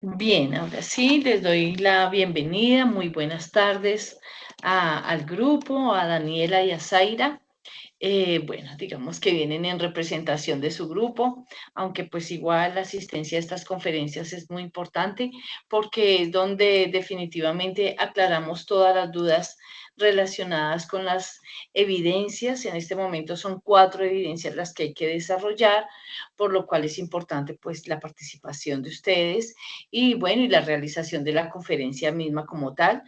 Bien, ahora sí, les doy la bienvenida. Muy buenas tardes al grupo, a Daniela y a Zaira. Bueno, digamos que vienen en representación de su grupo, aunque pues igual la asistencia a estas conferencias es muy importante porque es donde definitivamente aclaramos todas las dudas relacionadas con las evidencias. En este momento son 4 evidencias las que hay que desarrollar, por lo cual es importante pues la participación de ustedes y bueno, y la realización de la conferencia misma como tal,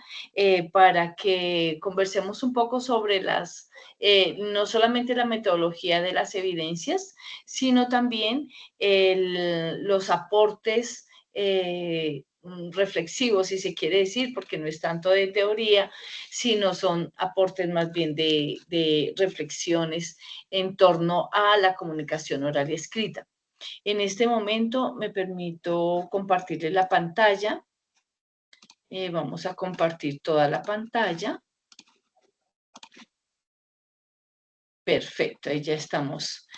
para que conversemos un poco sobre no solamente la metodología de las evidencias, sino también los aportes reflexivos, si se quiere decir, porque no es tanto de teoría, sino son aportes más bien de reflexiones en torno a la comunicación oral y escrita. En este momento me permito compartirles la pantalla. Vamos a compartir toda la pantalla. Perfecto, ahí ya estamos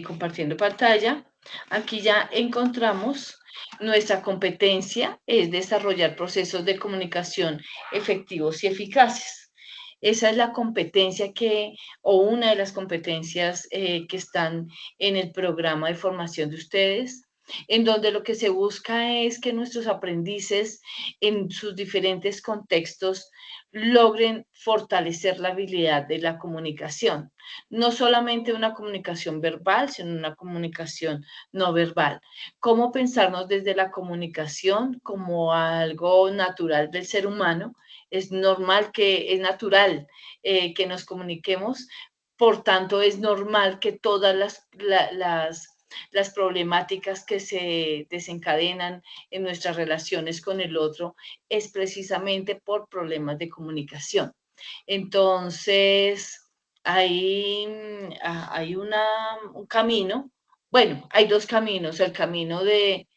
compartiendo pantalla. Aquí ya encontramos nuestra competencia, es desarrollar procesos de comunicación efectivos y eficaces. Esa es la competencia o una de las competencias que están en el programa de formación de ustedes, en donde lo que se busca es que nuestros aprendices en sus diferentes contextos logren fortalecer la habilidad de la comunicación, no solamente una comunicación verbal, sino una comunicación no verbal. Cómo pensarnos desde la comunicación como algo natural del ser humano. Es normal es natural que nos comuniquemos, por tanto es normal que todas las problemáticas que se desencadenan en nuestras relaciones con el otro es precisamente por problemas de comunicación. Entonces, hay un camino, bueno, hay dos caminos, el camino del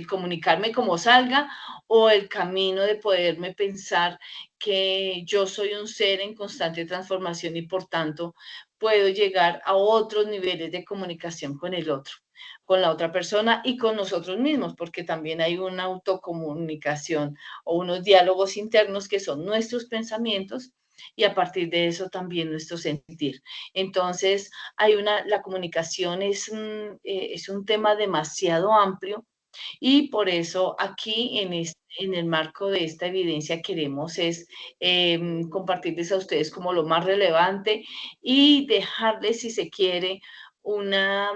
comunicarme como salga o el camino de poderme pensar que yo soy un ser en constante transformación y por tanto puedo llegar a otros niveles de comunicación con el otro, con la otra persona y con nosotros mismos, porque también hay una autocomunicación o unos diálogos internos que son nuestros pensamientos y a partir de eso también nuestro sentir. Entonces, la comunicación es un tema demasiado amplio y por eso aquí en el marco de esta evidencia queremos compartirles a ustedes como lo más relevante y dejarles, si se quiere, una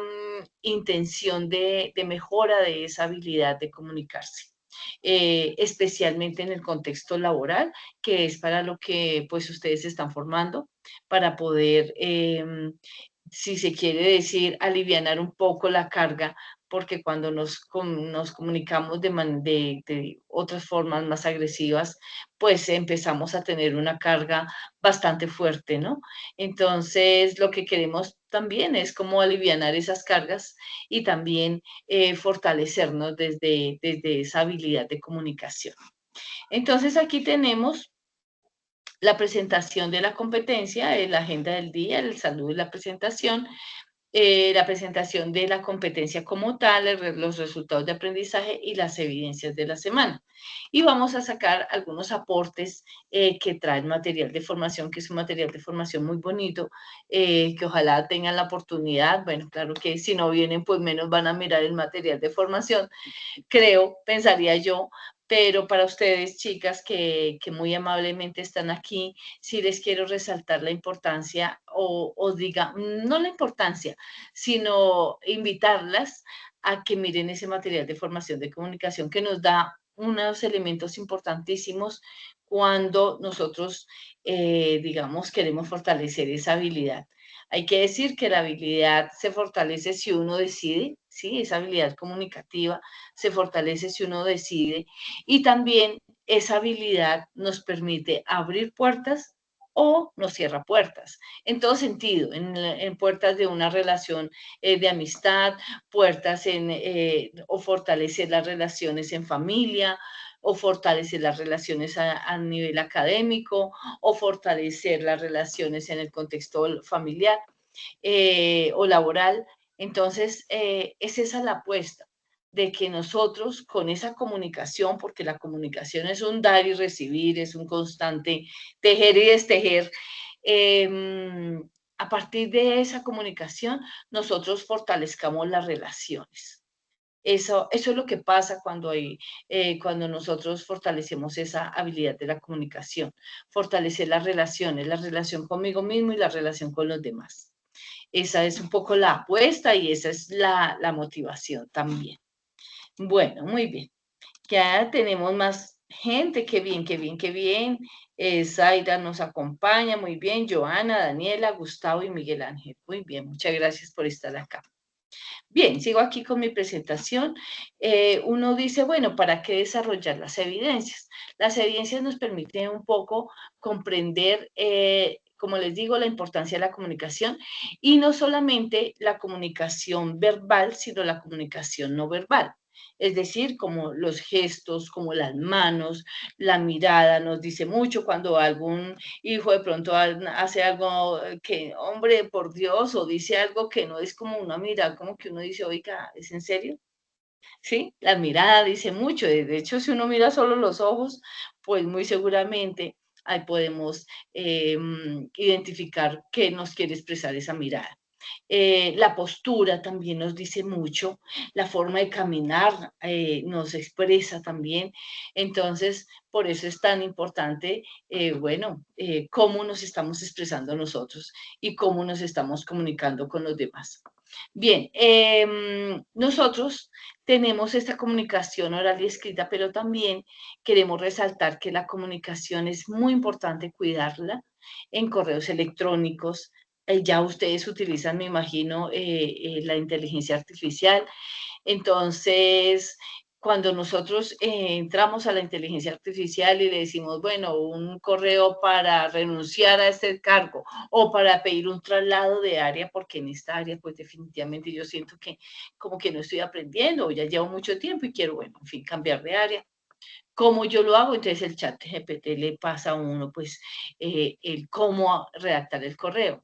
intención de mejora de esa habilidad de comunicarse. Especialmente en el contexto laboral, que es para lo que pues ustedes se están formando, para poder, si se quiere decir, alivianar un poco la carga, porque cuando nos comunicamos de otras formas más agresivas, pues empezamos a tener una carga bastante fuerte, ¿no? Entonces, lo que queremos también es como alivianar esas cargas y también fortalecernos desde esa habilidad de comunicación. Entonces, aquí tenemos la presentación de la competencia, la agenda del día, el saludo y la presentación de la competencia como tal, los resultados de aprendizaje y las evidencias de la semana. Y vamos a sacar algunos aportes que trae el material de formación, que es un material de formación muy bonito, que ojalá tengan la oportunidad. Bueno, claro que si no vienen, pues menos van a mirar el material de formación, creo, pensaría yo, pero para ustedes, chicas, que muy amablemente están aquí, sí les quiero resaltar la importancia diga, no la importancia, sino invitarlas a que miren ese material de formación de comunicación que nos da unos elementos importantísimos cuando nosotros, digamos, queremos fortalecer esa habilidad. Hay que decir que la habilidad se fortalece si uno decide, ¿sí? Esa habilidad comunicativa se fortalece si uno decide y también esa habilidad nos permite abrir puertas o nos cierra puertas, en todo sentido, en puertas de una relación de amistad, o fortalecer las relaciones en familia, o fortalecer las relaciones a nivel académico, o fortalecer las relaciones en el contexto familiar o laboral. Entonces, es esa la apuesta, de que nosotros con esa comunicación, porque la comunicación es un dar y recibir, es un constante tejer y destejer, a partir de esa comunicación nosotros fortalezcamos las relaciones. Eso es lo que pasa cuando nosotros fortalecemos esa habilidad de la comunicación, fortalecer las relaciones, la relación conmigo mismo y la relación con los demás. Esa es un poco la apuesta y esa es la motivación también. Bueno, muy bien. Ya tenemos más gente, qué bien, qué bien, qué bien. Zaira nos acompaña, muy bien. Joana, Daniela, Gustavo y Miguel Ángel. Muy bien, muchas gracias por estar acá. Bien, sigo aquí con mi presentación. Uno dice, bueno, ¿para qué desarrollar las evidencias? Las evidencias nos permiten un poco comprender, como les digo, la importancia de la comunicación y no solamente la comunicación verbal, sino la comunicación no verbal. Es decir, como los gestos, como las manos, la mirada nos dice mucho cuando algún hijo de pronto hace algo que, hombre, por Dios, o dice algo que no es como una mirada, como que uno dice, oiga, ¿es en serio? Sí, la mirada dice mucho. De hecho, si uno mira solo los ojos, pues muy seguramente ahí podemos identificar qué nos quiere expresar esa mirada. La postura también nos dice mucho, la forma de caminar nos expresa también. Entonces, por eso es tan importante, cómo nos estamos expresando nosotros y cómo nos estamos comunicando con los demás. Bien, nosotros tenemos esta comunicación oral y escrita, pero también queremos resaltar que la comunicación es muy importante cuidarla en correos electrónicos. Ya ustedes utilizan, me imagino, la inteligencia artificial. Entonces, cuando nosotros entramos a la inteligencia artificial y le decimos, bueno, un correo para renunciar a este cargo o para pedir un traslado de área, porque en esta área, pues definitivamente yo siento que como que no estoy aprendiendo o ya llevo mucho tiempo y quiero, bueno, en fin, cambiar de área. ¿Cómo yo lo hago? Entonces el chat GPT le pasa a uno, pues, el cómo redactar el correo.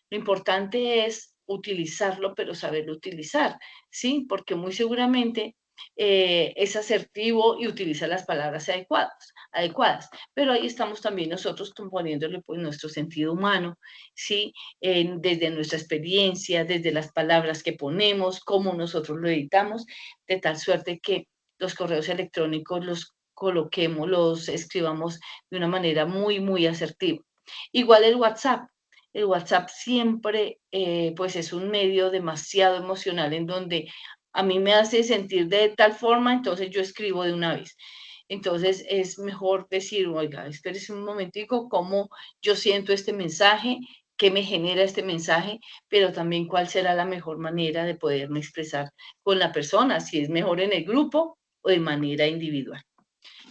Lo importante es utilizarlo, pero saberlo utilizar, ¿sí? Porque muy seguramente es asertivo y utiliza las palabras adecuadas. Pero ahí estamos también nosotros componiéndole pues, nuestro sentido humano, ¿sí? Desde nuestra experiencia, desde las palabras que ponemos, cómo nosotros lo editamos, de tal suerte que los correos electrónicos los coloquemos, los escribamos de una manera muy, muy asertiva. Igual el WhatsApp. El WhatsApp siempre, pues es un medio demasiado emocional en donde a mí me hace sentir de tal forma, entonces yo escribo de una vez. Entonces es mejor decir, oiga, espérese un momentico, cómo yo siento este mensaje, qué me genera este mensaje, pero también cuál será la mejor manera de poderme expresar con la persona, si es mejor en el grupo o de manera individual,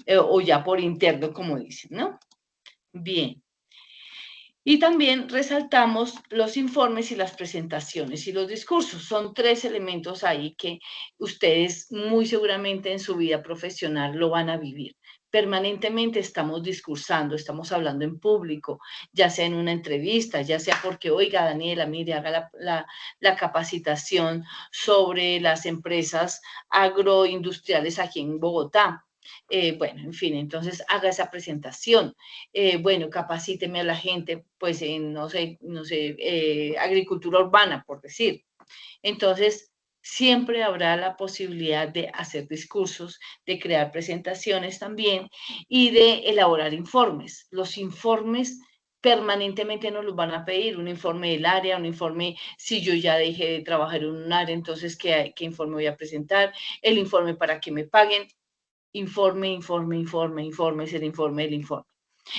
o ya por interno, como dicen, ¿no? Bien. Y también resaltamos los informes y las presentaciones y los discursos. Son tres elementos ahí que ustedes muy seguramente en su vida profesional lo van a vivir. Permanentemente estamos discursando, estamos hablando en público, ya sea en una entrevista, ya sea porque, oiga, Daniela, mire, haga la capacitación sobre las empresas agroindustriales aquí en Bogotá. Bueno, en fin, entonces haga esa presentación. Bueno, capacíteme a la gente, pues en, no sé, agricultura urbana, por decir. Entonces, siempre habrá la posibilidad de hacer discursos, de crear presentaciones también y de elaborar informes. Los informes permanentemente nos los van a pedir, un informe del área, un informe si yo ya dejé de trabajar en un área, entonces qué informe voy a presentar, el informe para que me paguen, informe, informe, informe, informe, es el informe del informe.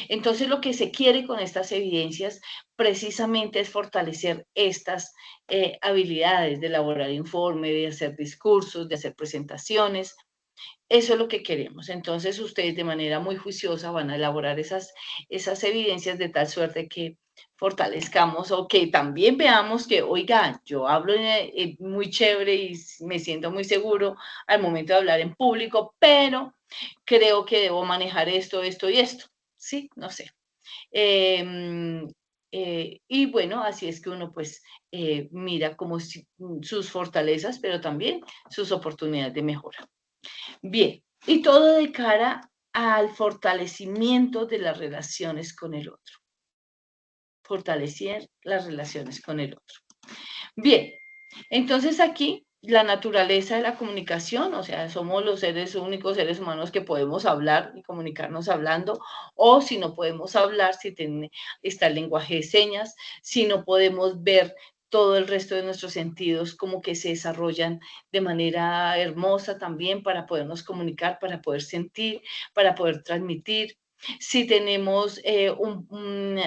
Entonces, lo que se quiere con estas evidencias precisamente es fortalecer estas habilidades de elaborar informe, de hacer discursos, de hacer presentaciones. Eso es lo que queremos. Entonces, ustedes de manera muy juiciosa van a elaborar esas evidencias de tal suerte que fortalezcamos o que también veamos que, oiga, yo hablo muy chévere y me siento muy seguro al momento de hablar en público, pero creo que debo manejar esto, esto y esto. Sí, no sé. Y bueno, así es que uno pues mira como sus fortalezas, pero también sus oportunidades de mejora. Bien, y todo de cara al fortalecimiento de las relaciones con el otro. Fortalecer las relaciones con el otro. Bien, entonces aquí la naturaleza de la comunicación, o sea, somos los únicos seres humanos que podemos hablar y comunicarnos hablando, o si no podemos hablar, si está el lenguaje de señas, si no podemos ver todo el resto de nuestros sentidos como que se desarrollan de manera hermosa también para podernos comunicar, para poder sentir, para poder transmitir. Si tenemos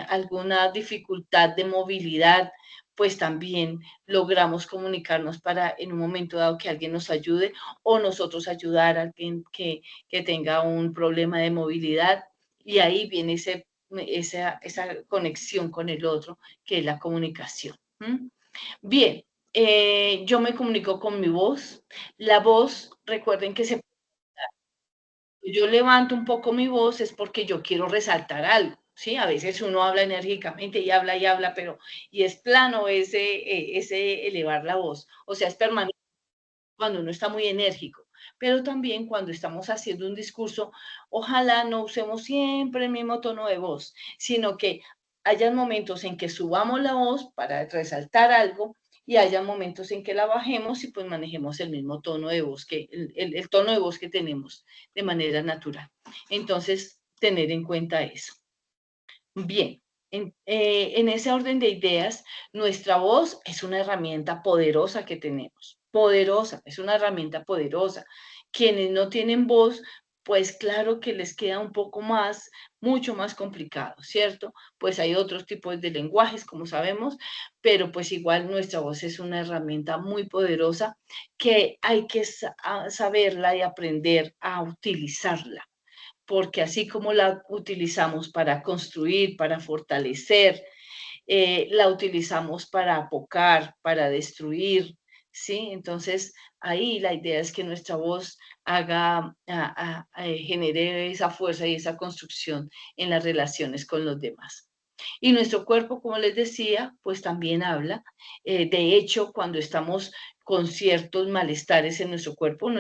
alguna dificultad de movilidad, pues también logramos comunicarnos para en un momento dado que alguien nos ayude o nosotros ayudar a alguien que tenga un problema de movilidad. Y ahí viene esa conexión con el otro, que es la comunicación. ¿Mm? Bien, yo me comunico con mi voz. La voz, recuerden que yo levanto un poco mi voz es porque yo quiero resaltar algo, ¿sí? A veces uno habla enérgicamente y habla, pero y es plano ese elevar la voz, o sea, es permanente cuando uno está muy enérgico, pero también cuando estamos haciendo un discurso, ojalá no usemos siempre el mismo tono de voz, sino que haya momentos en que subamos la voz para resaltar algo y haya momentos en que la bajemos y pues manejemos el mismo tono de voz el tono de voz que tenemos de manera natural. Entonces, tener en cuenta eso. Bien, en ese orden de ideas, nuestra voz es una herramienta poderosa que tenemos, poderosa, es una herramienta poderosa. Quienes no tienen voz, pues claro que les queda un poco más, mucho más complicado, ¿cierto? Pues hay otros tipos de lenguajes, como sabemos, pero pues igual nuestra voz es una herramienta muy poderosa que hay que saberla y aprender a utilizarla porque así como la utilizamos para construir, para fortalecer, la utilizamos para apocar, para destruir, ¿sí? Entonces, ahí la idea es que nuestra voz genere esa fuerza y esa construcción en las relaciones con los demás. Y nuestro cuerpo, como les decía, pues también habla. De hecho, cuando estamos con ciertos malestares en nuestro cuerpo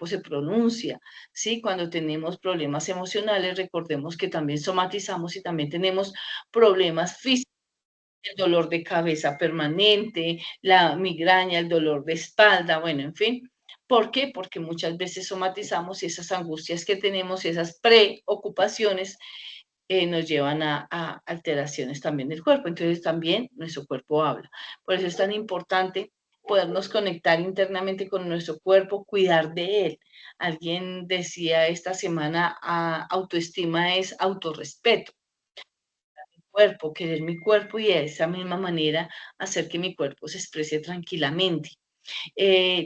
se pronuncia, ¿sí? Cuando tenemos problemas emocionales, recordemos que también somatizamos y también tenemos problemas físicos, el dolor de cabeza permanente, la migraña, el dolor de espalda, bueno, en fin. ¿Por qué? Porque muchas veces somatizamos y esas angustias que tenemos, esas preocupaciones, nos llevan a alteraciones también del cuerpo. Entonces también nuestro cuerpo habla. Por eso es tan importante podernos conectar internamente con nuestro cuerpo, cuidar de él. Alguien decía esta semana, autoestima es autorrespeto. Cuerpo, querer mi cuerpo y de esa misma manera hacer que mi cuerpo se exprese tranquilamente.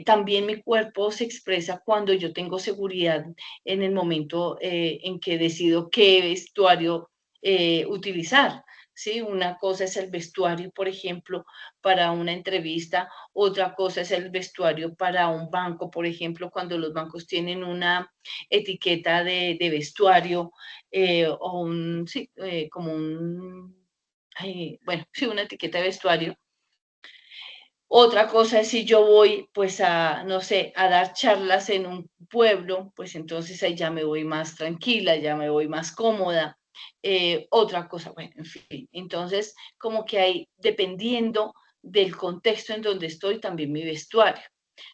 También mi cuerpo se expresa cuando yo tengo seguridad en el momento en que decido qué vestuario utilizar. ¿Sí? Una cosa es el vestuario, por ejemplo, para una entrevista, otra cosa es el vestuario para un banco, por ejemplo, cuando los bancos tienen una etiqueta de vestuario o sí, como bueno, sí, una etiqueta de vestuario. Otra cosa es si yo voy, pues, no sé, a dar charlas en un pueblo, pues entonces ahí ya me voy más tranquila, ya me voy más cómoda. Otra cosa, bueno, en fin. Entonces, como que hay, dependiendo del contexto en donde estoy, también mi vestuario.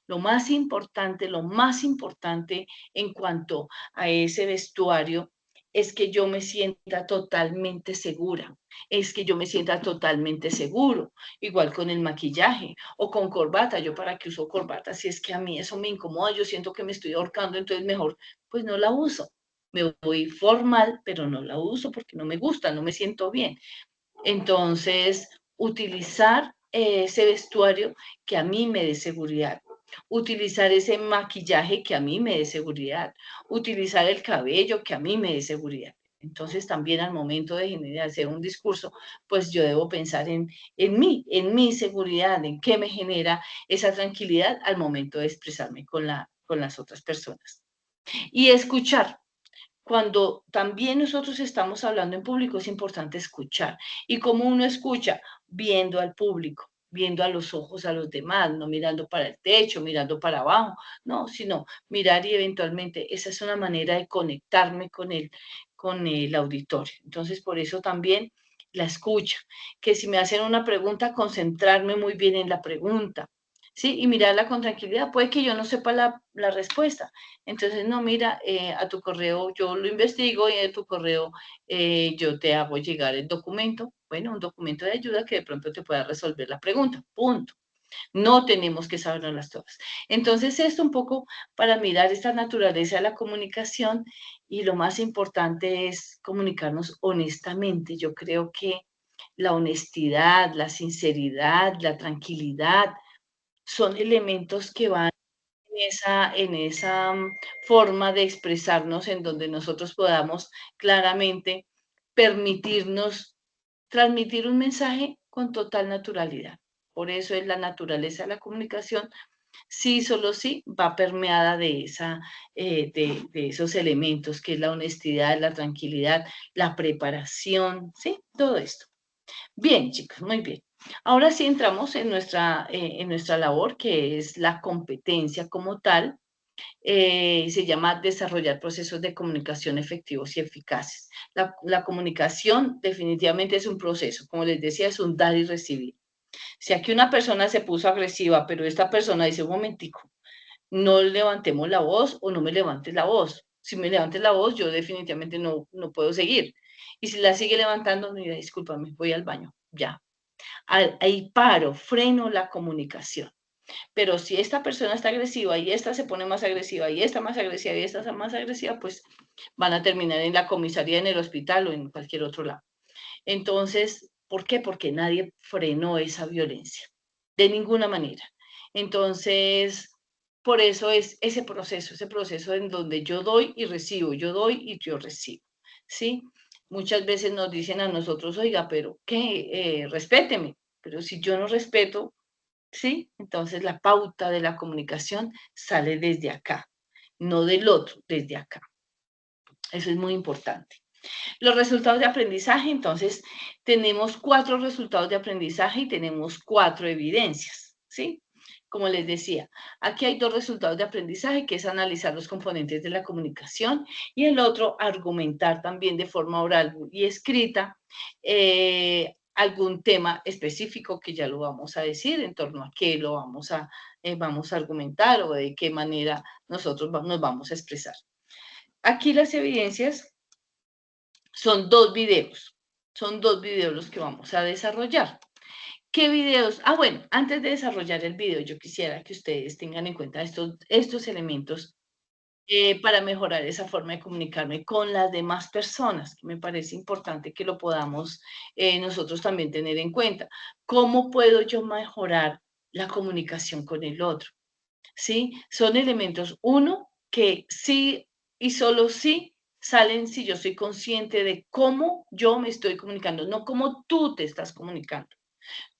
Lo más importante en cuanto a ese vestuario es que yo me sienta totalmente segura, es que yo me sienta totalmente seguro, igual con el maquillaje o con corbata. Yo para qué uso corbata, si es que a mí eso me incomoda, yo siento que me estoy ahorcando, entonces mejor pues no la uso. Me voy formal, pero no la uso porque no me gusta, no me siento bien. Entonces, utilizar ese vestuario que a mí me dé seguridad, utilizar ese maquillaje que a mí me dé seguridad, utilizar el cabello que a mí me dé seguridad. Entonces, también al momento de hacer un discurso, pues yo debo pensar en mi seguridad, en qué me genera esa tranquilidad al momento de expresarme con las otras personas. Y escuchar. cuando también nosotros estamos hablando en público, es importante escuchar. Y como uno escucha, viendo al público, viendo a los ojos a los demás, no mirando para el techo, mirando para abajo, no, sino mirar y eventualmente esa es una manera de conectarme con el auditorio. Entonces, por eso también la escucha, que si me hacen una pregunta, concentrarme muy bien en la pregunta, ¿sí? Y mirarla con tranquilidad. Puede que yo no sepa la respuesta. Entonces, no, mira, a tu correo yo lo investigo y a tu correo yo te hago llegar el documento. Bueno, un documento de ayuda que de pronto te pueda resolver la pregunta. Punto. No tenemos que saberlas todas. Entonces, esto un poco para mirar esta naturaleza de la comunicación y lo más importante es comunicarnos honestamente. Yo creo que la honestidad, la sinceridad, la tranquilidad son elementos que van en esa forma de expresarnos en donde nosotros podamos claramente permitirnos transmitir un mensaje con total naturalidad. Por eso es la naturaleza de la comunicación, sí, solo sí, va permeada de esos elementos, que es la honestidad, la tranquilidad, la preparación, ¿sí? Todo esto. Bien, chicos, muy bien. Ahora sí entramos en nuestra labor, que es la competencia como tal. Se llama desarrollar procesos de comunicación efectivos y eficaces. La comunicación definitivamente es un proceso, como les decía, es un dar y recibir. Si aquí una persona se puso agresiva, pero esta persona dice, un momentico, no levantemos la voz o no me levantes la voz. Si me levantes la voz, yo definitivamente no puedo seguir. Y si la sigue levantando, mira, discúlpame, voy al baño, ya. Ahí paro, freno la comunicación. Pero si esta persona está agresiva y esta se pone más agresiva y esta más agresiva y esta más agresiva, pues van a terminar en la comisaría, en el hospital o en cualquier otro lado. Entonces, ¿por qué? Porque nadie frenó esa violencia, de ninguna manera. Entonces, por eso es ese proceso en donde yo doy y recibo, yo doy y yo recibo, ¿sí? Muchas veces nos dicen a nosotros, oiga, pero ¿qué? Respéteme. Pero si yo no respeto, ¿sí? Entonces la pauta de la comunicación sale desde acá, no del otro, desde acá. Eso es muy importante. Los resultados de aprendizaje, entonces, tenemos 4 resultados de aprendizaje y tenemos 4 evidencias, ¿sí? Como les decía, aquí hay 2 resultados de aprendizaje, que es analizar los componentes de la comunicación, y el otro, argumentar también de forma oral y escrita algún tema específico que ya lo vamos a decir, en torno a qué lo vamos a argumentar o de qué manera nosotros nos vamos a expresar. Aquí las evidencias son 2 videos. Son 2 videos los que vamos a desarrollar. ¿Qué videos? Ah, bueno, antes de desarrollar el video, yo quisiera que ustedes tengan en cuenta estos elementos para mejorar esa forma de comunicarme con las demás personas, que me parece importante que lo podamos nosotros también tener en cuenta. ¿Cómo puedo yo mejorar la comunicación con el otro? ¿Sí? Son elementos, uno, que sí y solo sí salen si yo soy consciente de cómo yo me estoy comunicando, no cómo tú te estás comunicando.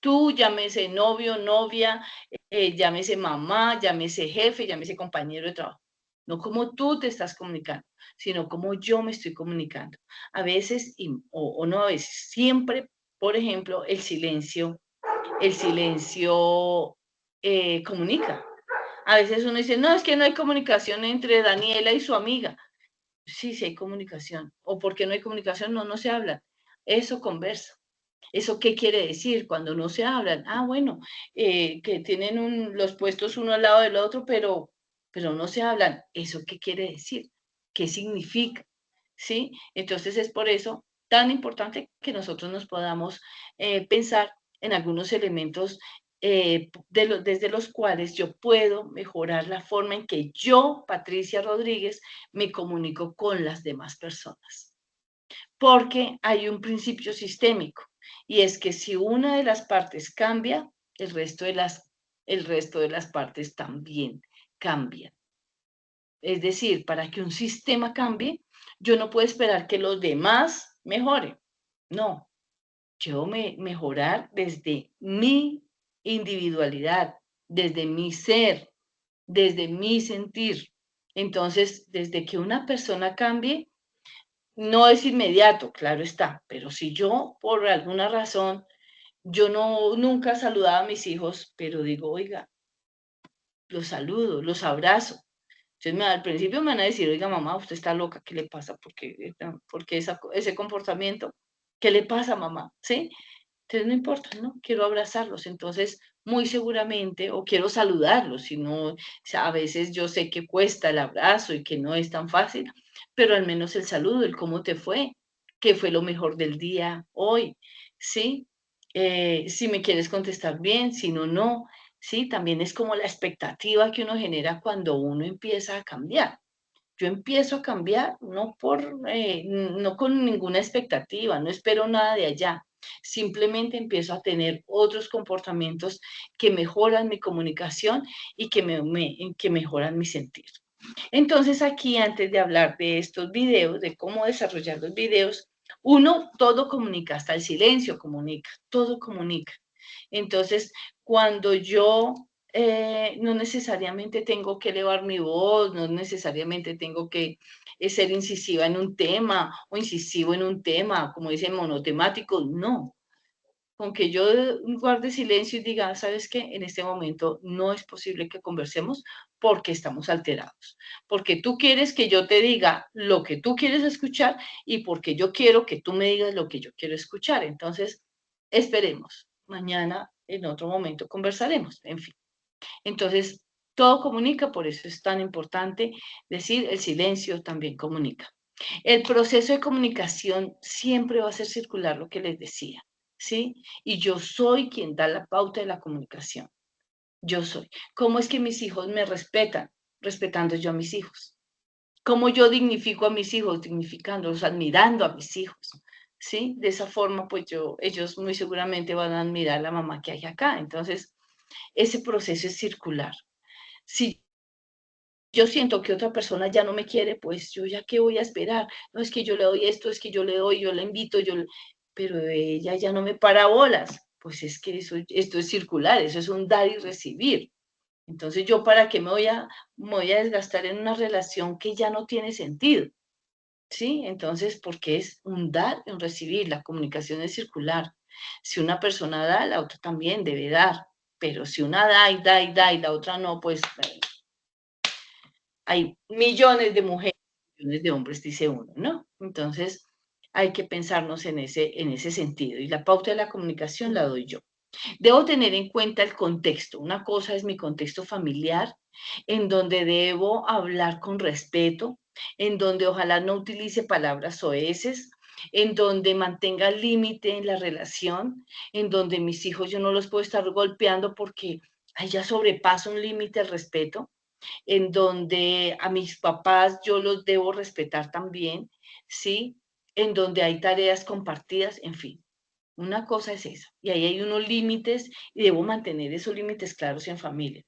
Tú, llámese novio, novia, llámese mamá, llámese jefe, llámese compañero de trabajo. No como tú te estás comunicando, sino como yo me estoy comunicando. A veces, o no a veces, siempre, por ejemplo, el silencio comunica. A veces uno dice, no, es que no hay comunicación entre Daniela y su amiga. Sí, sí hay comunicación. ¿O por qué no hay comunicación? No se hablan. Eso conversa. ¿Eso qué quiere decir? Cuando no se hablan. Ah, bueno, que tienen los puestos uno al lado del otro, pero no se hablan. ¿Eso qué quiere decir? ¿Qué significa? ¿Sí? Entonces es por eso tan importante que nosotros nos podamos pensar en algunos elementos desde los cuales yo puedo mejorar la forma en que yo, Patricia Rodríguez, me comunico con las demás personas. Porque hay un principio sistémico y es que si una de las partes cambia, el resto de las partes también cambian. Es decir, para que un sistema cambie, yo no puedo esperar que los demás mejoren. No, yo mejorar desde mi individualidad, desde mi ser, desde mi sentir. Entonces, desde que una persona cambie, No es inmediato, claro está, pero si yo por alguna razón, yo no nunca saludaba a mis hijos, pero digo, oiga, los saludo, los abrazo. Entonces, al principio me van a decir, oiga, mamá, usted está loca, ¿qué le pasa? ¿Por qué ese comportamiento? ¿Qué le pasa, mamá? ¿Sí? Entonces, no importa, ¿no? Quiero abrazarlos. Entonces, muy seguramente, o quiero saludarlos, si no, o sea, a veces yo sé que cuesta el abrazo y que no es tan fácil, pero al menos el saludo, el cómo te fue, qué fue lo mejor del día hoy, ¿sí? Si me quieres contestar bien, si no, no. Sí, también es como la expectativa que uno genera cuando uno empieza a cambiar. Yo empiezo a cambiar no con ninguna expectativa, no espero nada de allá. Simplemente empiezo a tener otros comportamientos que mejoran mi comunicación y que mejoran mi sentir. Entonces aquí, antes de hablar de estos videos, de cómo desarrollar los videos, uno, todo comunica, hasta el silencio comunica, todo comunica. Entonces, cuando yo no necesariamente tengo que elevar mi voz, no necesariamente tengo que ser incisiva en un tema o incisivo en un tema, como dicen monotemático, no. Con que yo guarde silencio y diga, ¿sabes qué? En este momento no es posible que conversemos porque estamos alterados. Porque tú quieres que yo te diga lo que tú quieres escuchar y porque yo quiero que tú me digas lo que yo quiero escuchar. Entonces, esperemos. Mañana, en otro momento, conversaremos. En fin. Entonces, todo comunica, por eso es tan importante decir el silencio también comunica. El proceso de comunicación siempre va a ser circular, lo que les decía, ¿sí? Y yo soy quien da la pauta de la comunicación. Yo soy. ¿Cómo es que mis hijos me respetan? Respetando yo a mis hijos. ¿Cómo yo dignifico a mis hijos? Dignificándolos, admirando a mis hijos. ¿Sí? De esa forma, pues ellos muy seguramente van a admirar a la mamá que hay acá. Entonces, ese proceso es circular. Si yo siento que otra persona ya no me quiere, pues yo ya qué voy a esperar. No es que yo le doy esto, es que yo le doy, yo la invito, pero ella ya no me para bolas. Pues es que esto es circular, eso es un dar y recibir. Entonces, ¿yo para qué me voy a desgastar en una relación que ya no tiene sentido? ¿Sí? Entonces, porque es un dar y un recibir, la comunicación es circular. Si una persona da, la otra también debe dar. Pero si una da y da y da y la otra no, pues hay millones de mujeres, millones de hombres, dice uno, ¿no? Entonces, hay que pensarnos en ese sentido. Y la pauta de la comunicación la doy yo. Debo tener en cuenta el contexto. Una cosa es mi contexto familiar, en donde debo hablar con respeto, en donde ojalá no utilice palabras soeces, en donde mantenga límite en la relación, en donde mis hijos yo no los puedo estar golpeando porque ya sobrepasa un límite el respeto, en donde a mis papás yo los debo respetar también, ¿sí? En donde hay tareas compartidas, en fin. Una cosa es esa, y ahí hay unos límites y debo mantener esos límites claros en familia.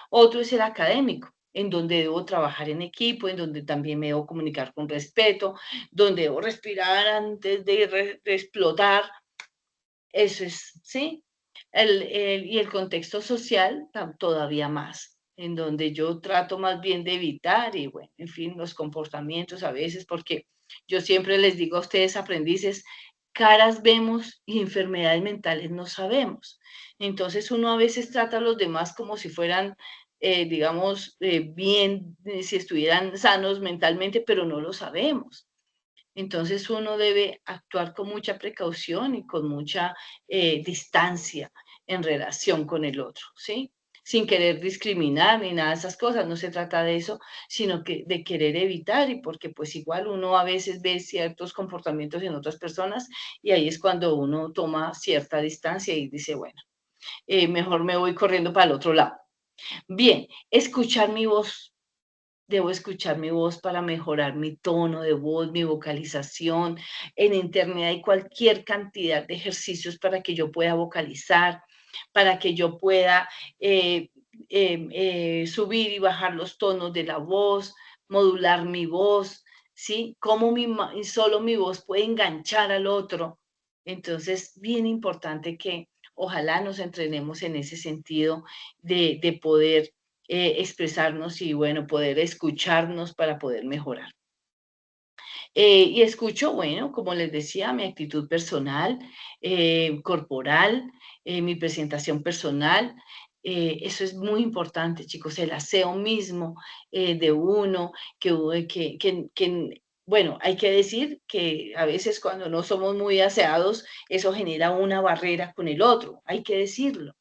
Otro es el académico, en donde debo trabajar en equipo, en donde también me debo comunicar con respeto, donde debo respirar antes de explotar. Eso es, ¿sí? Y el contexto social todavía más, en donde yo trato más bien de evitar y bueno, en fin, los comportamientos a veces, porque yo siempre les digo a ustedes, aprendices, caras vemos y enfermedades mentales no sabemos. Entonces uno a veces trata a los demás como si fueran, digamos, bien, si estuvieran sanos mentalmente, pero no lo sabemos. Entonces uno debe actuar con mucha precaución y con mucha distancia en relación con el otro, ¿sí? Sin querer discriminar ni nada de esas cosas, no se trata de eso, sino que de querer evitar y porque pues igual uno a veces ve ciertos comportamientos en otras personas y ahí es cuando uno toma cierta distancia y dice, bueno, mejor me voy corriendo para el otro lado. Bien, escuchar mi voz. Debo escuchar mi voz para mejorar mi tono de voz, mi vocalización. En Internet hay cualquier cantidad de ejercicios para que yo pueda vocalizar, para que yo pueda subir y bajar los tonos de la voz, modular mi voz, ¿sí? Cómo solo mi voz puede enganchar al otro. Entonces, bien importante que ojalá nos entrenemos en ese sentido de poder expresarnos y, bueno, poder escucharnos para poder mejorar. Y escucho, bueno, como les decía, mi actitud personal, corporal, mi presentación personal. Eso es muy importante, chicos, el aseo mismo de uno, bueno, hay que decir que a veces cuando no somos muy aseados, eso genera una barrera con el otro, hay que decirlo.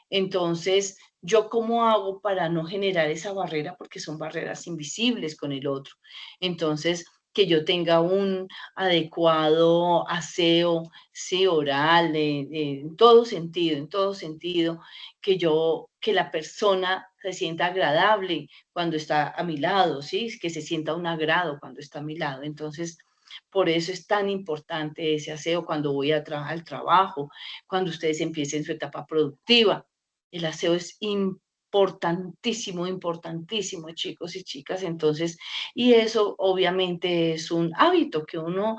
Entonces, ¿yo cómo hago para no generar esa barrera? Porque son barreras invisibles con el otro. Entonces, que yo tenga un adecuado aseo, sí, oral, en todo sentido, que la persona se sienta agradable cuando está a mi lado, sí, que se sienta un agrado cuando está a mi lado. Entonces, por eso es tan importante ese aseo cuando voy al trabajo, cuando ustedes empiecen su etapa productiva. El aseo es importantísimo, importantísimo, chicos y chicas. Entonces, y eso obviamente es un hábito que uno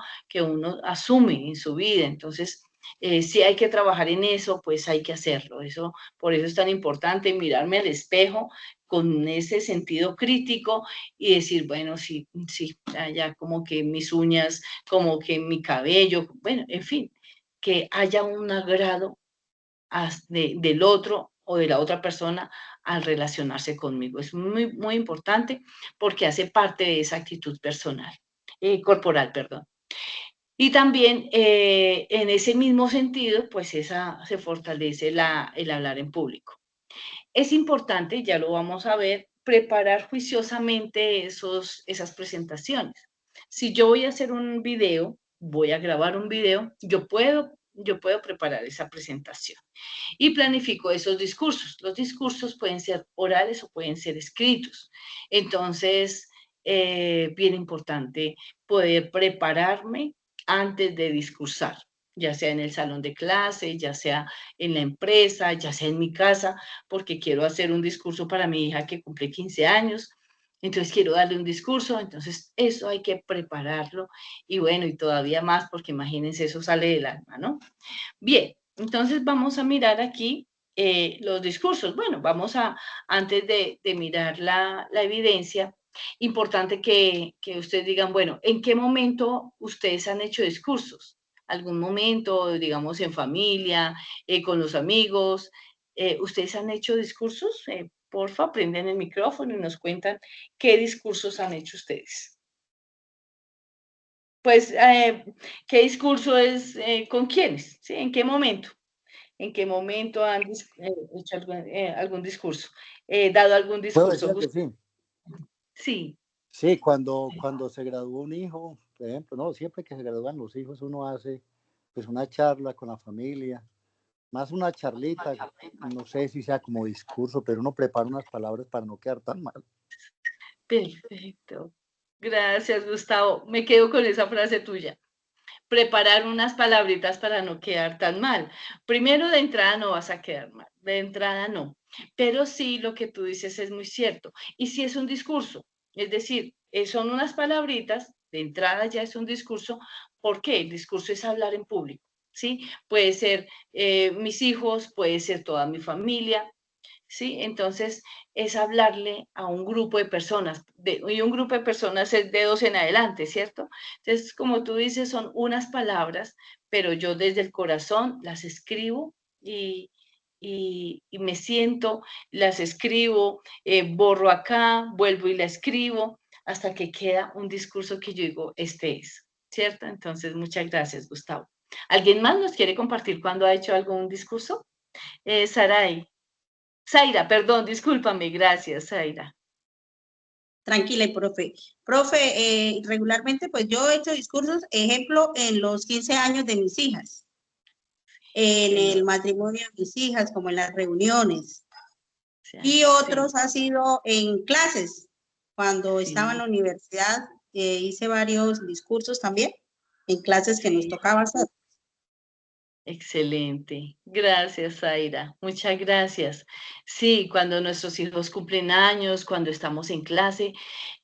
asume en su vida. Entonces, si hay que trabajar en eso, pues hay que hacerlo. Eso, por eso es tan importante mirarme al espejo con ese sentido crítico y decir, bueno, sí, sí, ya como que mis uñas, como que mi cabello, bueno, en fin, que haya un agrado del otro o de la otra persona al relacionarse conmigo. Es muy, muy importante porque hace parte de esa actitud personal, corporal, perdón. Y también en ese mismo sentido, pues se fortalece el hablar en público. Es importante, ya lo vamos a ver, preparar juiciosamente esas presentaciones. Si yo voy a hacer un video, voy a grabar un video, yo puedo preparar esa presentación y planifico esos discursos. Los discursos pueden ser orales o pueden ser escritos. Entonces, bien importante poder prepararme antes de discursar, ya sea en el salón de clase, ya sea en la empresa, ya sea en mi casa, porque quiero hacer un discurso para mi hija que cumple 15 años. Entonces quiero darle un discurso, entonces eso hay que prepararlo y bueno, y todavía más porque imagínense, eso sale del alma, ¿no? Bien, entonces vamos a mirar aquí los discursos. Bueno, antes de mirar la evidencia, importante que ustedes digan, bueno, ¿en qué momento ustedes han hecho discursos? ¿Algún momento, digamos, en familia, con los amigos? ¿Ustedes han hecho discursos? Porfa, prenden el micrófono y nos cuentan qué discursos han hecho ustedes. Pues, ¿qué discurso es? ¿Con quiénes? ¿Sí? ¿En qué momento? ¿En qué momento han hecho algún discurso? ¿Dado algún Puedo discurso? decir que sí. Sí. Sí, cuando se graduó un hijo, por ejemplo, no, siempre que se gradúan los hijos uno hace pues una charla con la familia, más una charlita, no sé si sea como discurso, pero uno prepara unas palabras para no quedar tan mal. Perfecto. Gracias, Gustavo. Me quedo con esa frase tuya. Preparar unas palabritas para no quedar tan mal. Primero, de entrada no vas a quedar mal, de entrada no. Pero sí, lo que tú dices es muy cierto. Y si es un discurso, es decir, son unas palabritas, de entrada ya es un discurso. ¿Por qué? El discurso es hablar en público, ¿sí? Puede ser mis hijos, puede ser toda mi familia, ¿sí? Entonces, es hablarle a un grupo de personas, y un grupo de personas es de 2 en adelante, ¿cierto? Entonces, como tú dices, son unas palabras, pero yo desde el corazón las escribo y me siento, las escribo, borro acá, vuelvo y la escribo, hasta que queda un discurso que yo digo, este es, ¿cierto? Entonces, muchas gracias, Gustavo. ¿Alguien más nos quiere compartir cuando ha hecho algún discurso? Saray. Zaira, perdón, discúlpame, gracias, Zaira. Tranquila, profe. Profe, regularmente pues yo he hecho discursos, ejemplo, en los 15 años de mis hijas, en el matrimonio de mis hijas, como en las reuniones. Y otros ha sido en clases. Cuando estaba en la universidad hice varios discursos también, en clases que nos tocaba hacer. Excelente. Gracias, Zaira. Muchas gracias. Sí, cuando nuestros hijos cumplen años, cuando estamos en clase,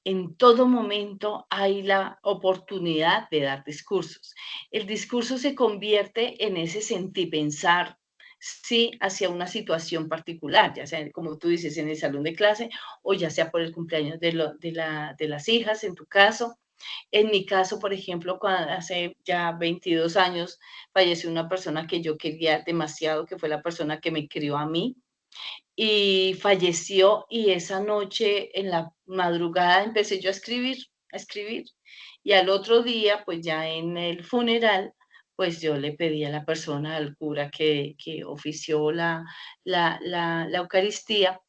en todo momento hay la oportunidad de dar discursos. El discurso se convierte en ese sentir pensar, sí, hacia una situación particular, ya sea, como tú dices, en el salón de clase o ya sea por el cumpleaños de las hijas, en tu caso. En mi caso, por ejemplo, hace ya 22 años falleció una persona que yo quería demasiado, que fue la persona que me crió a mí, y falleció, y esa noche en la madrugada empecé yo a escribir, y al otro día, pues ya en el funeral, pues yo le pedí a la persona, al cura que ofició la Eucaristía,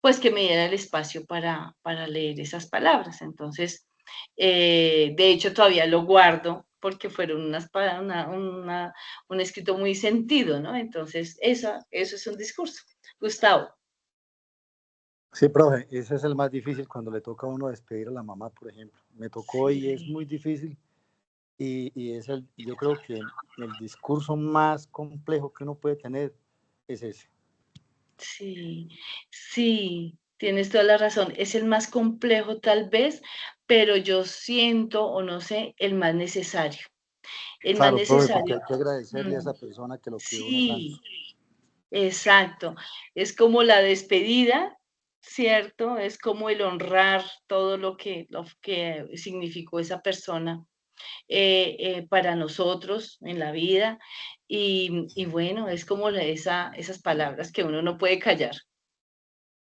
pues que me diera el espacio para leer esas palabras. Entonces, de hecho, todavía lo guardo porque fueron un escrito muy sentido, ¿no? Entonces, eso es un discurso. Gustavo. Sí, profe, ese es el más difícil cuando le toca a uno despedir a la mamá, por ejemplo. Me tocó y es Sí, muy difícil y es yo creo que el discurso más complejo que uno puede tener es ese. sí, sí, tienes toda la razón. Es el más complejo tal vez, pero yo siento, o no sé, el más necesario. El más Claro, profe, porque necesario. hay que agradecerle a Mm, esa persona que lo cuidó uno tanto. sí, exacto. Es como la despedida, ¿cierto? Es como el honrar todo lo que significó esa persona para nosotros en la vida. Y bueno, es como esas palabras que uno no puede callar.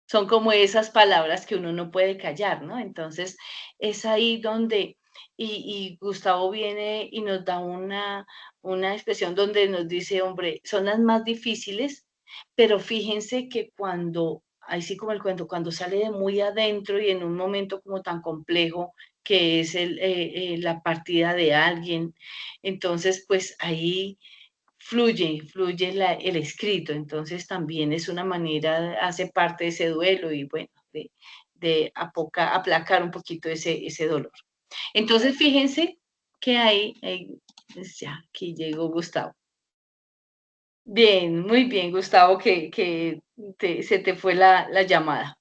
Son como esas palabras que uno no puede callar, ¿no? Entonces, es ahí donde, y Gustavo viene y nos da una expresión donde nos dice, hombre, son las más difíciles, pero fíjense que cuando, ahí sí como el cuento, cuando sale de muy adentro y en un momento como tan complejo que es la partida de alguien, entonces, pues ahí fluye el escrito, entonces también es una manera, hace parte de ese duelo y bueno, de aplacar un poquito ese dolor. Entonces, fíjense que pues ya, aquí llegó Gustavo. Bien, muy bien, Gustavo, que se te fue la llamada.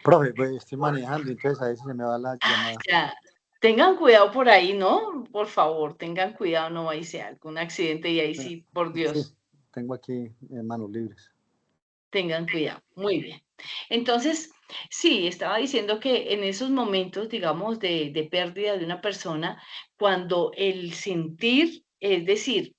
Profe, pues estoy manejando, entonces a veces se me va la Ah, llamada. ya. Tengan cuidado por ahí, ¿no? Por favor, tengan cuidado, no vaya a ser algún accidente y ahí Eh, sí, por Sí, Dios. tengo aquí manos libres. Tengan cuidado. Muy bien. Entonces, sí, estaba diciendo que en esos momentos, digamos, de pérdida de una persona, cuando el sentir, es decir,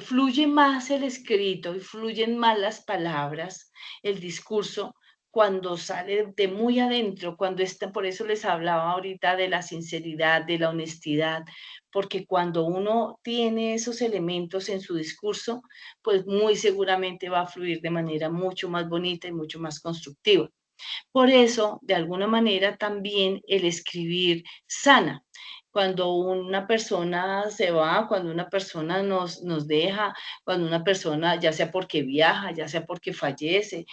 fluye más el escrito y fluyen más las palabras, el discurso, cuando sale de muy adentro, cuando está, por eso les hablaba ahorita de la sinceridad, de la honestidad, porque cuando uno tiene esos elementos en su discurso, pues muy seguramente va a fluir de manera mucho más bonita y mucho más constructiva. Por eso, de alguna manera, también el escribir sana. Cuando una persona se va, cuando una persona nos deja, cuando una persona, ya sea porque viaja, ya sea porque fallece,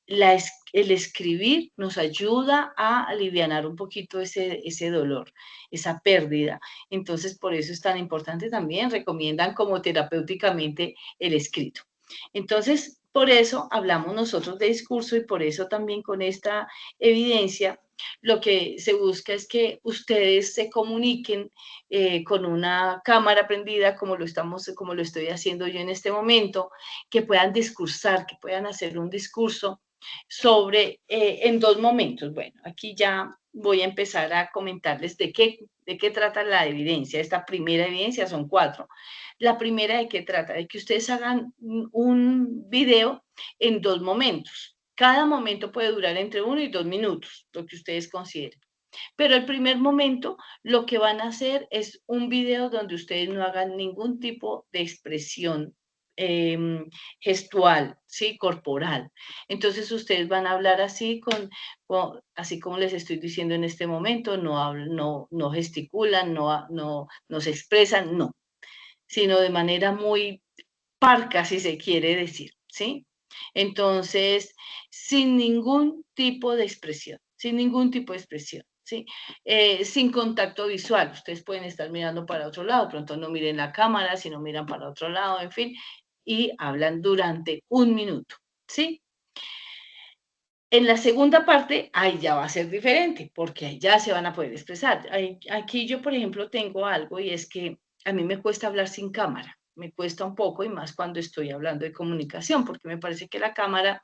el escribir nos ayuda a alivianar un poquito ese dolor, esa pérdida. Entonces, por eso es tan importante también, recomiendan como terapéuticamente el escrito. Entonces, por eso hablamos nosotros de discurso y por eso también con esta evidencia lo que se busca es que ustedes se comuniquen con una cámara prendida como lo estoy haciendo yo en este momento, que puedan discursar, que puedan hacer un discurso sobre, en dos momentos. Bueno, aquí ya voy a empezar a comentarles de qué trata la evidencia. Esta primera evidencia son 4. La primera de qué trata, de que ustedes hagan un video en dos momentos. Cada momento puede durar entre 1 y 2 minutos, lo que ustedes consideren. Pero el primer momento, lo que van a hacer es un video donde ustedes no hagan ningún tipo de expresión gestual, ¿sí? Corporal. Entonces ustedes van a hablar así, así como les estoy diciendo en este momento, no gesticulan, no se expresan, no, sino de manera muy parca, si se quiere decir, ¿sí? Entonces, sin ningún tipo de expresión, sin ningún tipo de expresión, ¿sí? Sin contacto visual, ustedes pueden estar mirando para otro lado, pronto no miren la cámara, sino miran para otro lado, en fin, y hablan durante 1 minuto, ¿sí? En la segunda parte, ahí ya va a ser diferente, porque ahí ya se van a poder expresar. Aquí yo, por ejemplo, tengo algo y es que a mí me cuesta hablar sin cámara, me cuesta un poco y más cuando estoy hablando de comunicación, porque me parece que la cámara,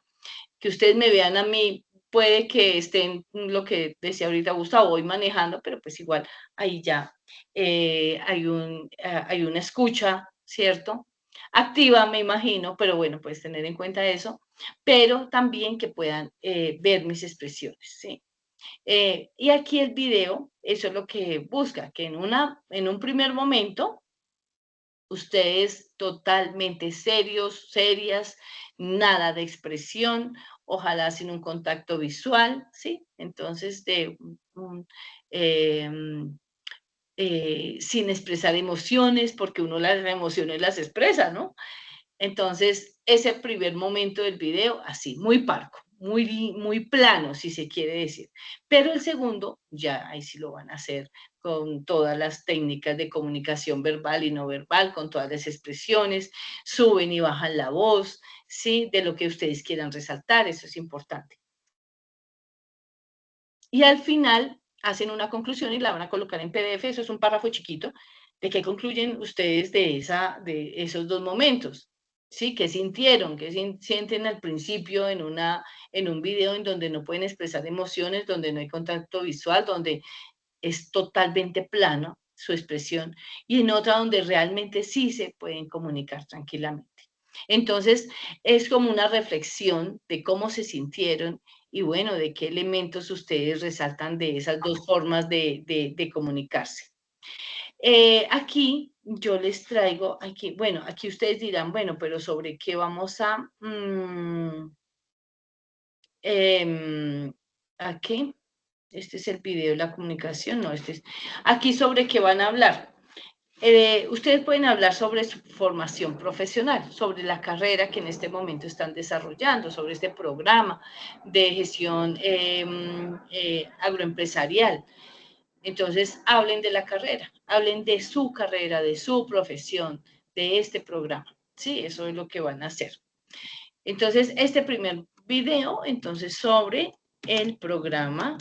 que ustedes me vean a mí puede que estén, lo que decía ahorita Gustavo, voy manejando, pero pues igual ahí ya hay una escucha, ¿cierto? Activa, me imagino, pero bueno, puedes tener en cuenta eso, pero también que puedan ver mis expresiones, ¿sí? Y aquí el video, eso es lo que busca, que en un primer momento, ustedes totalmente serios, serias, nada de expresión, ojalá sin un contacto visual, ¿sí? Entonces, eh, sin expresar emociones, porque uno las emociones las expresa, ¿no? Entonces, ese primer momento del video, así, muy parco, muy plano, si se quiere decir. Pero el segundo, ya ahí sí lo van a hacer con todas las técnicas de comunicación verbal y no verbal, con todas las expresiones, suben y bajan la voz, ¿sí? De lo que ustedes quieran resaltar, eso es importante. Y al final hacen una conclusión y la van a colocar en PDF, eso es un párrafo chiquito, de qué concluyen ustedes de esos dos momentos. ¿Sí? ¿Qué sintieron? ¿Qué sienten al principio en un video en donde no pueden expresar emociones, donde no hay contacto visual, donde es totalmente plano su expresión, y en otra donde realmente sí se pueden comunicar tranquilamente? Entonces, es como una reflexión de cómo se sintieron y bueno, de qué elementos ustedes resaltan de esas dos formas de comunicarse. Aquí yo les traigo, bueno, aquí ustedes dirán, bueno, pero ¿sobre qué vamos a... aquí, este es el video de la comunicación, no, este es... Aquí sobre qué van a hablar. Ustedes pueden hablar sobre su formación profesional, sobre la carrera que en este momento están desarrollando, sobre este programa de gestión agroempresarial. Entonces, hablen de la carrera, hablen de su carrera, de su profesión, de este programa. Sí, eso es lo que van a hacer. Entonces, este primer video, entonces, sobre el programa,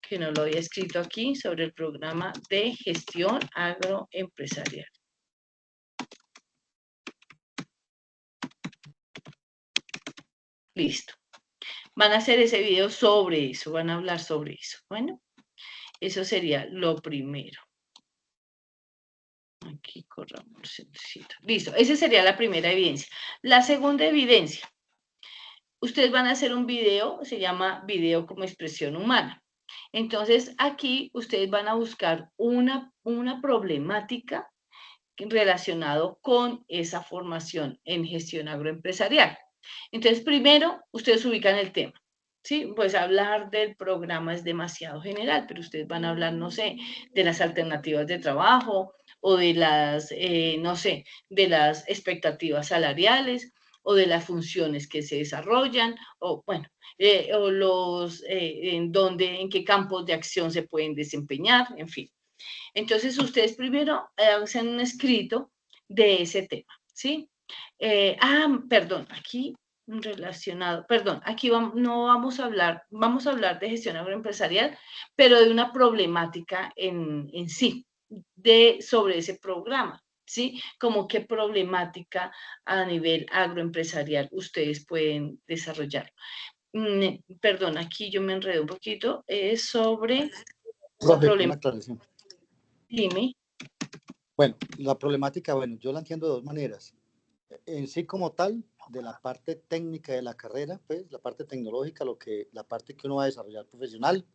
que no lo había escrito aquí, sobre el programa de gestión agroempresarial. Listo. Van a hacer ese video sobre eso, van a hablar sobre eso. Bueno, eso sería lo primero. Aquí corramos el sitio. Listo, esa sería la primera evidencia. La segunda evidencia, ustedes van a hacer un video, se llama video como expresión humana. Entonces, aquí ustedes van a buscar una problemática relacionada con esa formación en gestión agroempresarial. Entonces, primero, ustedes ubican el tema. Sí, pues hablar del programa es demasiado general, pero ustedes van a hablar, no sé, de las alternativas de trabajo o de las, no sé, de las expectativas salariales o de las funciones que se desarrollan, o bueno, o en qué campos de acción se pueden desempeñar, en fin. Entonces, ustedes primero hacen un escrito de ese tema, ¿sí? Perdón, aquí relacionado, perdón, aquí no vamos a hablar de gestión agroempresarial, pero de una problemática en sí, sobre ese programa, ¿sí? Como qué problemática a nivel agroempresarial ustedes pueden desarrollar. Perdón, aquí yo me enredo un poquito, es sobre Profe, una problemática. aclaración. Dime. Bueno, la problemática, bueno, yo la entiendo de dos maneras. En sí como tal, de la parte técnica de la carrera, pues la parte tecnológica, la parte que uno va a desarrollar profesional,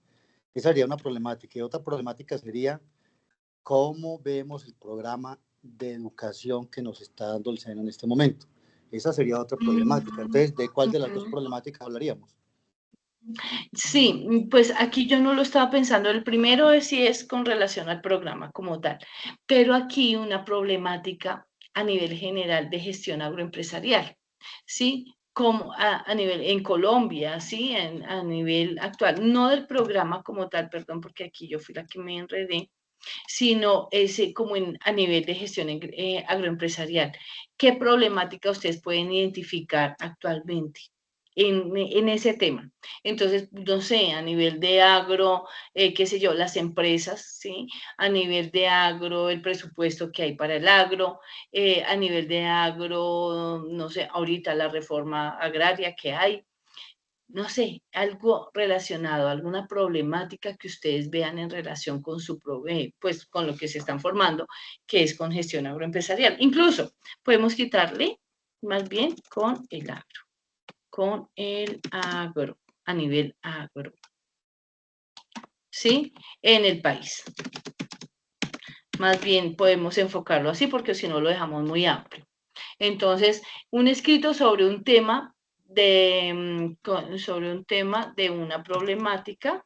esa sería una problemática. Y otra problemática sería cómo vemos el programa de educación que nos está dando el SENA en este momento. Esa sería otra problemática. Entonces, ¿de cuál de las dos problemáticas hablaríamos? Sí, pues aquí yo no lo estaba pensando. El primero es si es con relación al programa como tal, pero aquí una problemática a nivel general de gestión agroempresarial, ¿sí? Como a nivel, en Colombia, ¿sí? A nivel actual, no del programa como tal, perdón, porque aquí yo fui la que me enredé, sino ese como a nivel de gestión agroempresarial. ¿Qué problemática ustedes pueden identificar actualmente en ese tema? Entonces, no sé, a nivel de agro, qué sé yo, las empresas, ¿sí? A nivel de agro, el presupuesto que hay para el agro, a nivel de agro, no sé, ahorita la reforma agraria que hay. no sé, algo relacionado, alguna problemática que ustedes vean en relación con su pues con lo que se están formando, que es con gestión agroempresarial. Incluso podemos quitarle más bien con el agro, a nivel agro, ¿sí? En el país. Más bien podemos enfocarlo así porque si no lo dejamos muy amplio. Entonces, un escrito sobre un tema de una problemática,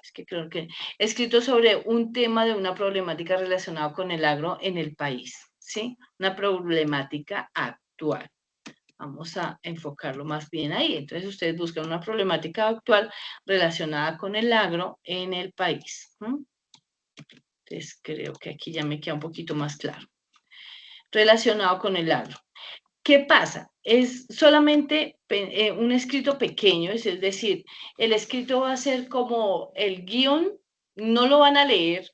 es que creo que escrito sobre un tema de una problemática relacionada con el agro en el país, ¿sí? Una problemática actual. Vamos a enfocarlo más bien ahí. Entonces, ustedes buscan una problemática actual relacionada con el agro en el país. Entonces, creo que aquí ya me queda un poquito más claro. Relacionado con el agro. ¿Qué pasa? Es solamente un escrito pequeño, es decir, el escrito va a ser como el guión, no lo van a leer,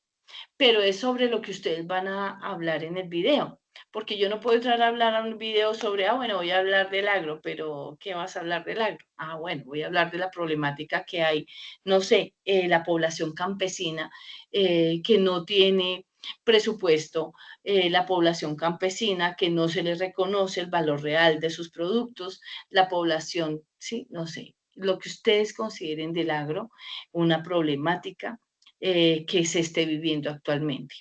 pero es sobre lo que ustedes van a hablar en el video. Porque yo no puedo entrar a hablar a un video sobre, bueno, voy a hablar del agro, pero ¿qué vas a hablar del agro? Bueno, voy a hablar de la problemática que hay, no sé, la población campesina que no tiene presupuesto, la población campesina que no se les reconoce el valor real de sus productos, la población, sí, no sé, lo que ustedes consideren del agro, una problemática que se esté viviendo actualmente.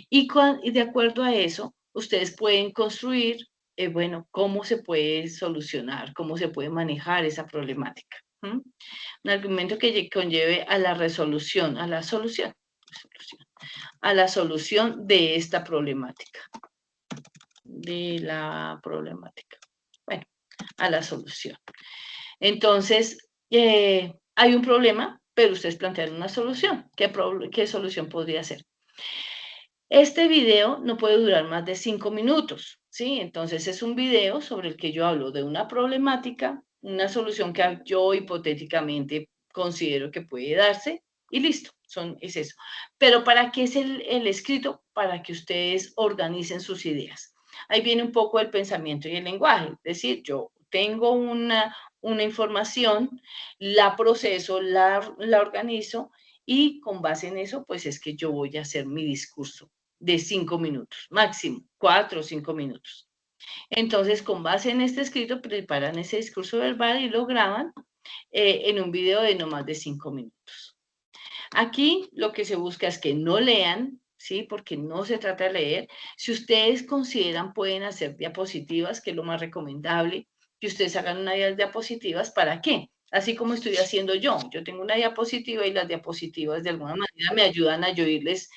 Y de acuerdo a eso, ustedes pueden construir, bueno, cómo se puede solucionar, cómo se puede manejar esa problemática. Un argumento que conlleve a la resolución, a la solución de esta problemática. Bueno, a la solución. Entonces, hay un problema, pero ustedes plantean una solución. ¿Qué solución podría ser? Este video no puede durar más de 5 minutos, ¿sí? Entonces, es un video sobre el que yo hablo de una problemática, una solución que yo hipotéticamente considero que puede darse y listo, es eso. Pero ¿para qué es el escrito? Para que ustedes organicen sus ideas. Ahí viene un poco el pensamiento y el lenguaje, es decir, yo tengo una información, la proceso, la organizo y con base en eso, pues es que yo voy a hacer mi discurso de 5 minutos, máximo 4 o 5 minutos. Entonces, con base en este escrito, preparan ese discurso verbal y lo graban en un video de no más de 5 minutos. Aquí lo que se busca es que no lean, ¿sí? Porque no se trata de leer. Si ustedes consideran, pueden hacer diapositivas, que es lo más recomendable, que ustedes hagan una diapositivas, ¿para qué? Así como estoy haciendo yo. Yo tengo una diapositiva y las diapositivas de alguna manera me ayudan a yo irles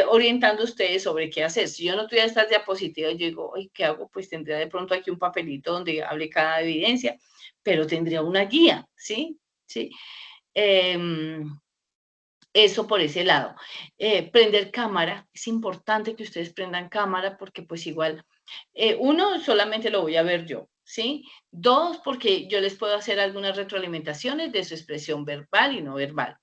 orientando a ustedes sobre qué hacer. Si yo no tuviera estas diapositivas, yo digo, ¿qué hago? Pues tendría de pronto aquí un papelito donde hable cada evidencia, pero tendría una guía, ¿sí? ¿Sí? Eso por ese lado. Prender cámara, es importante que ustedes prendan cámara porque pues igual, uno, solamente lo voy a ver yo, ¿sí? Dos, porque yo les puedo hacer algunas retroalimentaciones de su expresión verbal y no verbal.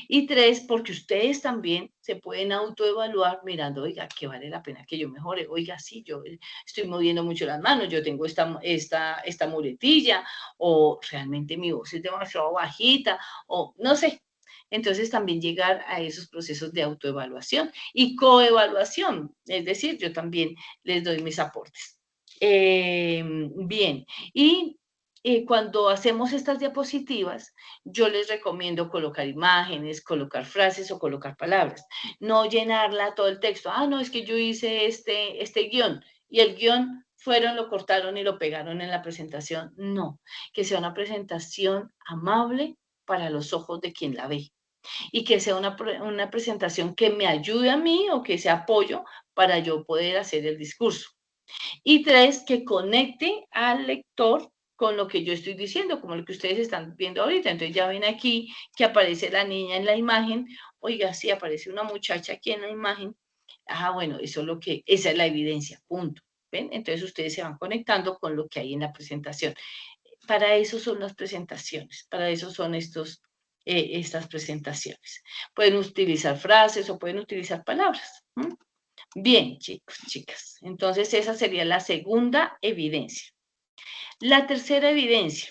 Y tres, porque ustedes también se pueden autoevaluar mirando, oiga, ¿qué vale la pena que yo mejore? Oiga, sí, yo estoy moviendo mucho las manos, yo tengo esta muletilla, o realmente mi voz es demasiado bajita, o no sé. Entonces también llegar a esos procesos de autoevaluación y coevaluación, es decir, yo también les doy mis aportes. Bien, y cuando hacemos estas diapositivas, yo les recomiendo colocar imágenes, colocar frases o colocar palabras. No llenarla todo el texto. No, es que yo hice este guión y el guión lo cortaron y lo pegaron en la presentación. No, que sea una presentación amable para los ojos de quien la ve y que sea una presentación que me ayude a mí o que sea apoyo para yo poder hacer el discurso. Y tres, que conecte al lector con lo que yo estoy diciendo, como lo que ustedes están viendo ahorita. Entonces ya ven aquí que aparece la niña en la imagen. Oiga, sí, aparece una muchacha aquí en la imagen. Bueno, eso es esa es la evidencia, punto. ¿Ven? Entonces ustedes se van conectando con lo que hay en la presentación. Para eso son las presentaciones, para eso son estas presentaciones. Pueden utilizar frases o pueden utilizar palabras. Bien, chicos, chicas. Entonces, esa sería la segunda evidencia. La tercera evidencia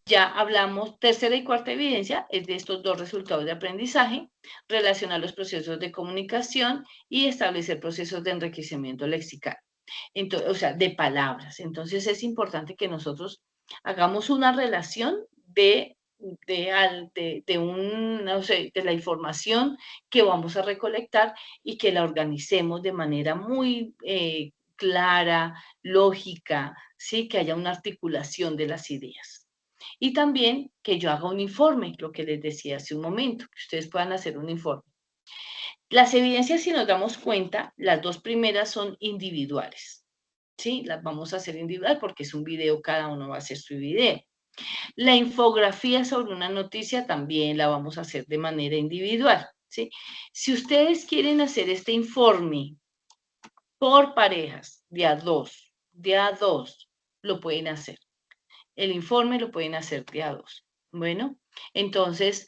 Ya hablamos, tercera y cuarta evidencia es de estos dos resultados de aprendizaje, relacionar los procesos de comunicación y establecer procesos de enriquecimiento lexical, entonces, o sea, de palabras. Entonces es importante que nosotros hagamos una relación no sé, de la información que vamos a recolectar y que la organicemos de manera muy clara, lógica, ¿sí? Que haya una articulación de las ideas. Y también que yo haga un informe, lo que les decía hace un momento, que ustedes puedan hacer un informe. Las evidencias, si nos damos cuenta, las dos primeras son individuales, ¿sí? Las vamos a hacer individual porque es un video, cada uno va a hacer su video. La infografía sobre una noticia también la vamos a hacer de manera individual, ¿sí? Si ustedes quieren hacer este informe por parejas, de a dos, lo pueden hacer. El informe lo pueden hacer de a dos. Bueno, entonces,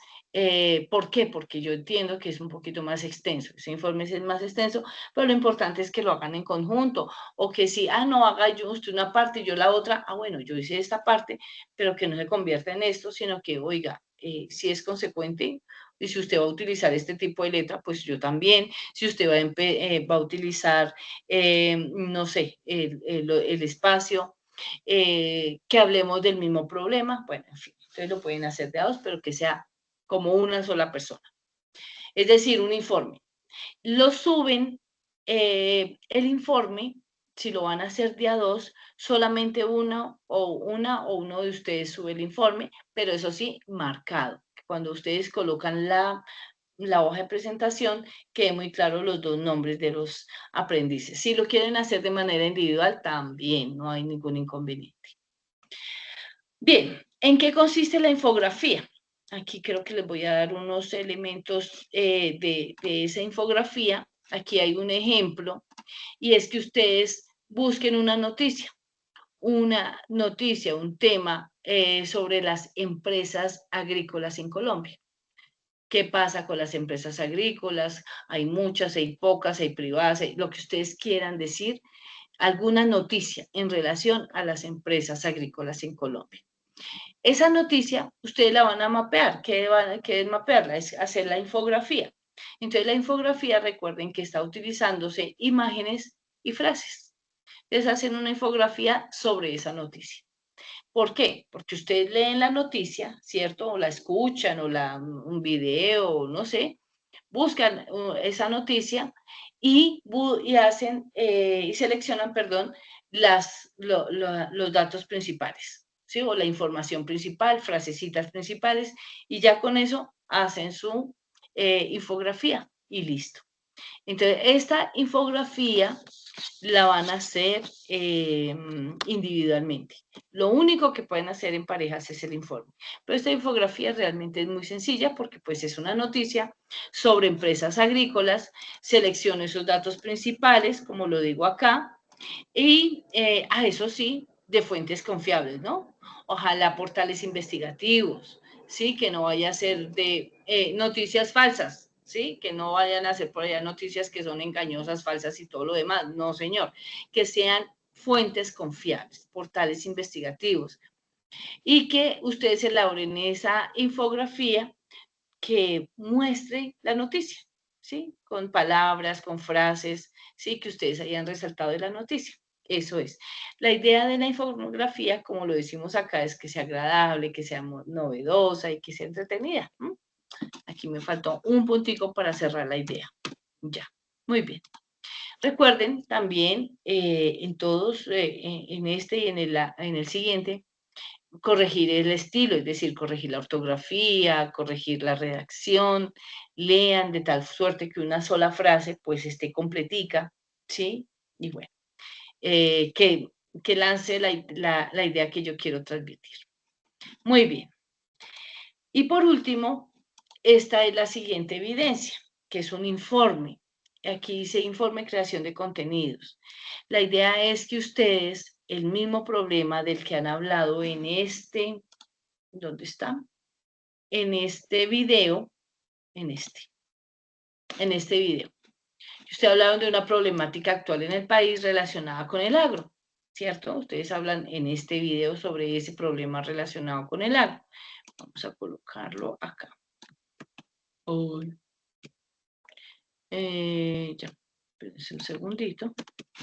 ¿por qué? Porque yo entiendo que es un poquito más extenso. Ese informe es más extenso, pero lo importante es que lo hagan en conjunto. O que si, no, haga yo usted una parte y yo la otra. Bueno, yo hice esta parte, pero que no se convierta en esto, sino que, oiga, si es consecuente, y si usted va a utilizar este tipo de letra, pues yo también. Si usted va a utilizar, no sé, el espacio, que hablemos del mismo problema, bueno, en fin, ustedes lo pueden hacer de a dos, pero que sea como una sola persona. Es decir, un informe. Lo suben, el informe, si lo van a hacer de a dos, solamente uno de ustedes sube el informe, pero eso sí, marcado. Cuando ustedes colocan la hoja de presentación, quede muy claro los dos nombres de los aprendices. Si lo quieren hacer de manera individual, también no hay ningún inconveniente. Bien, ¿en qué consiste la infografía? Aquí creo que les voy a dar unos elementos de esa infografía. Aquí hay un ejemplo, y es que ustedes busquen una noticia, un tema sobre las empresas agrícolas en Colombia. ¿Qué pasa con las empresas agrícolas? Hay muchas, hay pocas, hay privadas, hay lo que ustedes quieran decir, alguna noticia en relación a las empresas agrícolas en Colombia. Esa noticia ustedes la van a mapear. ¿Qué es mapearla? Es hacer la infografía. Entonces la infografía, recuerden que está utilizándose imágenes y frases. Entonces hacen una infografía sobre esa noticia. ¿Por qué? Porque ustedes leen la noticia, ¿cierto? O la escuchan, o un video, no sé, buscan esa noticia y hacen, y seleccionan, perdón, los datos principales, ¿sí? O la información principal, frasecitas principales, y ya con eso hacen su infografía y listo. Entonces, esta infografía la van a hacer individualmente. Lo único que pueden hacer en parejas es el informe. Pero esta infografía realmente es muy sencilla porque pues es una noticia sobre empresas agrícolas, selecciono esos datos principales, como lo digo acá, y a eso sí, de fuentes confiables, ¿no? Ojalá portales investigativos, ¿sí? Que no vaya a ser de noticias falsas, ¿sí? Que no vayan a ser por allá noticias que son engañosas, falsas y todo lo demás. No, señor. Que sean fuentes confiables, portales investigativos. Y que ustedes elaboren esa infografía que muestre la noticia, ¿sí? Con palabras, con frases, ¿sí? Que ustedes hayan resaltado de la noticia. Eso es. La idea de la infografía, como lo decimos acá, es que sea agradable, que sea novedosa y que sea entretenida. Aquí me faltó un puntico para cerrar la idea. Ya, muy bien. Recuerden también en todos, en este y en el siguiente, corregir el estilo, es decir, corregir la ortografía, corregir la redacción, lean de tal suerte que una sola frase pues esté completica, ¿sí? Y bueno, que lance la idea que yo quiero transmitir. Muy bien. Y por último, esta es la siguiente evidencia, que es un informe. Aquí dice informe creación de contenidos. La idea es que ustedes, el mismo problema del que han hablado en este, ¿dónde está? En este video, en este video. Usted hablaron de una problemática actual en el país relacionada con el agro. ¿cierto? Ustedes hablan en este video sobre ese problema relacionado con el agro. Vamos a colocarlo acá. Ya, espérense un segundito.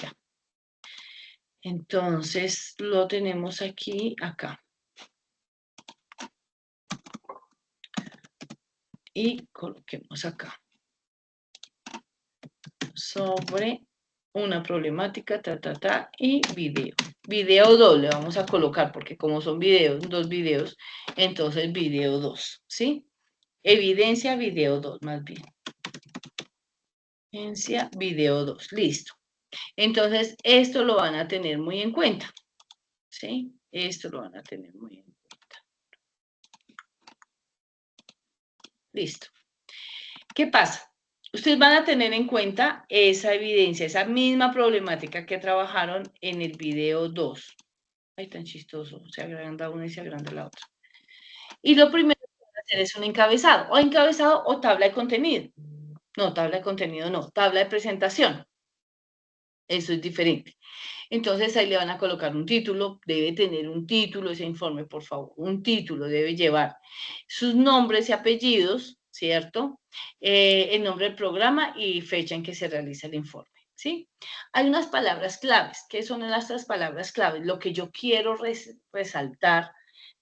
Ya. Entonces, lo tenemos aquí, acá. Y coloquemos acá. Sobre una problemática, y video. Video 2 le vamos a colocar, porque como son videos, 2 videos, entonces video 2, ¿sí? Evidencia video 2, más bien. Evidencia video 2, listo. Entonces, esto lo van a tener muy en cuenta, ¿sí? Esto lo van a tener muy en cuenta. Listo. ¿Qué pasa? Ustedes van a tener en cuenta esa evidencia, esa misma problemática que trabajaron en el video 2. Ay, tan chistoso, se agranda una y se agranda la otra. Y lo primero que van a hacer es un encabezado o tabla de contenido. No, tabla de contenido no, tabla de presentación. Eso es diferente. Entonces ahí le van a colocar un título, debe tener un título ese informe, por favor, un título debe llevar sus nombres y apellidos, ¿cierto? El nombre del programa y fecha en que se realiza el informe, ¿sí? Hay unas palabras claves. ¿Qué son estas palabras claves? Lo que yo quiero resaltar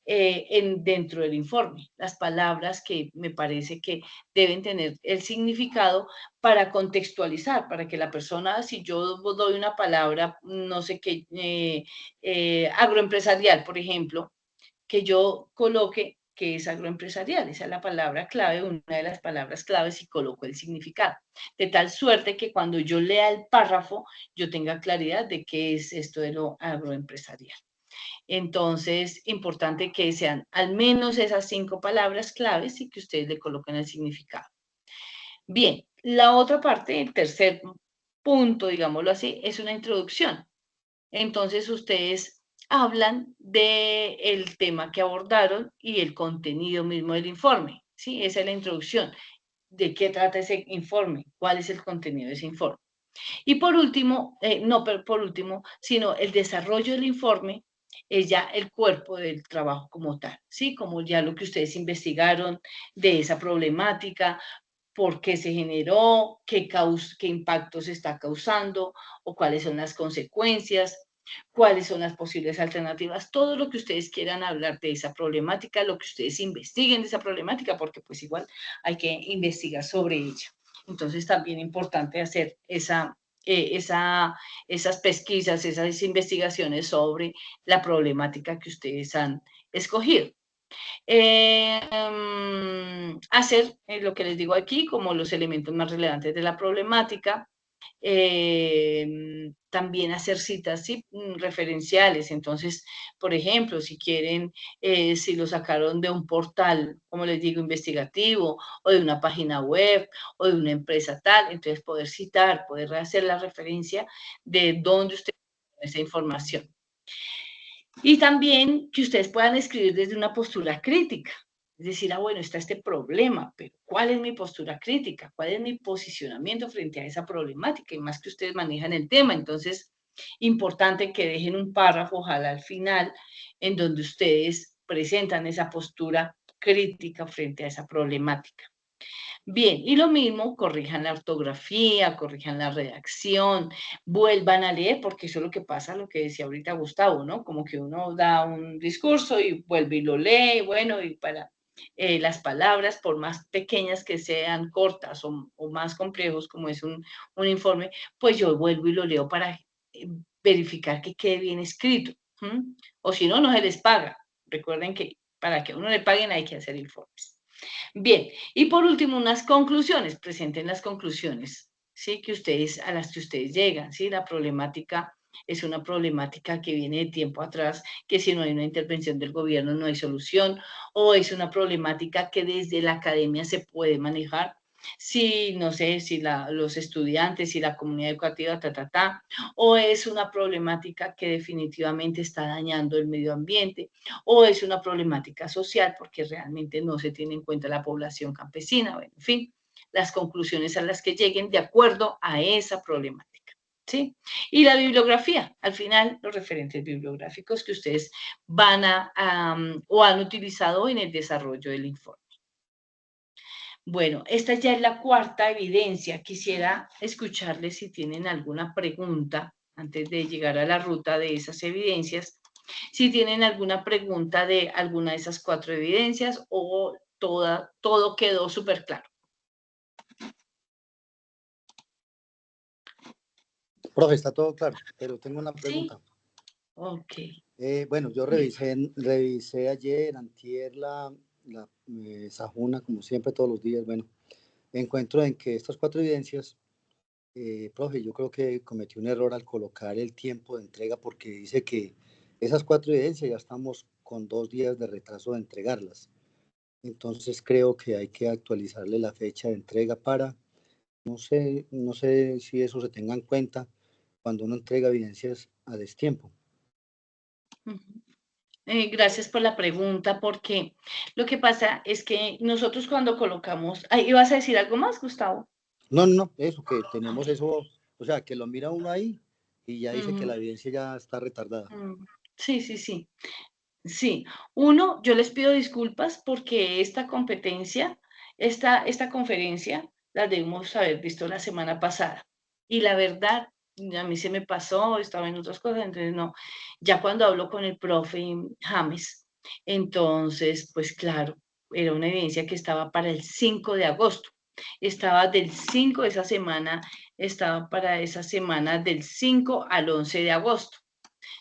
dentro del informe, las palabras que me parece que deben tener el significado para contextualizar, para que la persona, si yo doy una palabra, no sé qué, agroempresarial, por ejemplo, que yo coloque que es agroempresarial, esa es la palabra clave, una de las palabras claves y coloco el significado, de tal suerte que cuando yo lea el párrafo, yo tenga claridad de qué es esto de lo agroempresarial. Entonces, importante que sean al menos esas 5 palabras claves y que ustedes le coloquen el significado. Bien, la otra parte, el tercer punto, digámoslo así, es una introducción. Entonces, ustedes hablan del tema que abordaron y el contenido mismo del informe, ¿sí? Esa es la introducción. ¿De qué trata ese informe? ¿Cuál es el contenido de ese informe? Y por último, por último, sino el desarrollo del informe es ya el cuerpo del trabajo como tal, ¿sí? Como ya lo que ustedes investigaron de esa problemática, por qué se generó, qué impactos está causando o cuáles son las consecuencias, cuáles son las posibles alternativas, todo lo que ustedes quieran hablar de esa problemática, lo que ustedes investiguen de esa problemática, porque pues igual hay que investigar sobre ella. Entonces también es importante hacer esas pesquisas, esas investigaciones sobre la problemática que ustedes han escogido. Hacer lo que les digo aquí como los elementos más relevantes de la problemática, también hacer citas ¿sí? Referenciales. Entonces, por ejemplo, si quieren, si lo sacaron de un portal, como les digo, investigativo, o de una página web, o de una empresa tal, entonces poder citar, poder hacer la referencia de dónde ustedes tienen esa información. Y también que ustedes puedan escribir desde una postura crítica. Es decir, bueno, está este problema, pero ¿cuál es mi postura crítica? ¿Cuál es mi posicionamiento frente a esa problemática? Y más que ustedes manejan el tema. Entonces, importante que dejen un párrafo, ojalá al final, en donde ustedes presentan esa postura crítica frente a esa problemática. Bien, y lo mismo, corrijan la ortografía, corrijan la redacción, vuelvan a leer, porque eso es lo que pasa, lo que decía ahorita Gustavo, ¿no? Como que uno da un discurso y vuelve y lo lee, bueno, y para las palabras, por más pequeñas que sean, cortas o más complejos, como es un informe, pues yo vuelvo y lo leo para verificar que quede bien escrito. O si no, no se les paga. Recuerden que para que a uno le paguen hay que hacer informes. Bien, y por último, unas conclusiones, presenten las conclusiones, ¿sí? A las que ustedes llegan, ¿sí? La problemática es una problemática que viene de tiempo atrás, que si no hay una intervención del gobierno no hay solución, o es una problemática que desde la academia se puede manejar, si, no sé, si los estudiantes, si la comunidad educativa, o es una problemática que definitivamente está dañando el medio ambiente, o es una problemática social porque realmente no se tiene en cuenta la población campesina, bueno, en fin, las conclusiones a las que lleguen de acuerdo a esa problemática. ¿sí? Y la bibliografía, al final, los referentes bibliográficos que ustedes van o han utilizado en el desarrollo del informe. Bueno, esta ya es la cuarta evidencia. Quisiera escucharles si tienen alguna pregunta antes de llegar a la ruta de esas evidencias. Si tienen alguna pregunta de alguna de esas 4 evidencias o todo quedó súper claro. Profe, está todo claro, pero tengo una pregunta. Sí. Ok. Bueno, yo revisé ayer, antier, Sajuna, como siempre, todos los días. Bueno, encuentro en que estas 4 evidencias, profe, yo creo que cometí un error al colocar el tiempo de entrega, porque dice que esas 4 evidencias ya estamos con 2 días de retraso de entregarlas. Entonces creo que hay que actualizarle la fecha de entrega para, no sé si eso se tenga en cuenta cuando uno entrega evidencias a destiempo. Gracias por la pregunta, porque lo que pasa es que nosotros cuando colocamos... ¿Ibas a decir algo más, Gustavo? No, eso, que tenemos eso, o sea, que lo mira uno ahí y ya dice que la evidencia ya está retardada. Sí. Sí, uno, yo les pido disculpas porque esta competencia, esta conferencia, la debimos haber visto la semana pasada. Y la verdad, a mí se me pasó, estaba en otras cosas, entonces no. Ya cuando hablo con el profe James, entonces, pues claro, era una evidencia que estaba para el 5 de agosto. Estaba del 5 de esa semana, estaba para esa semana del 5 al 11 de agosto.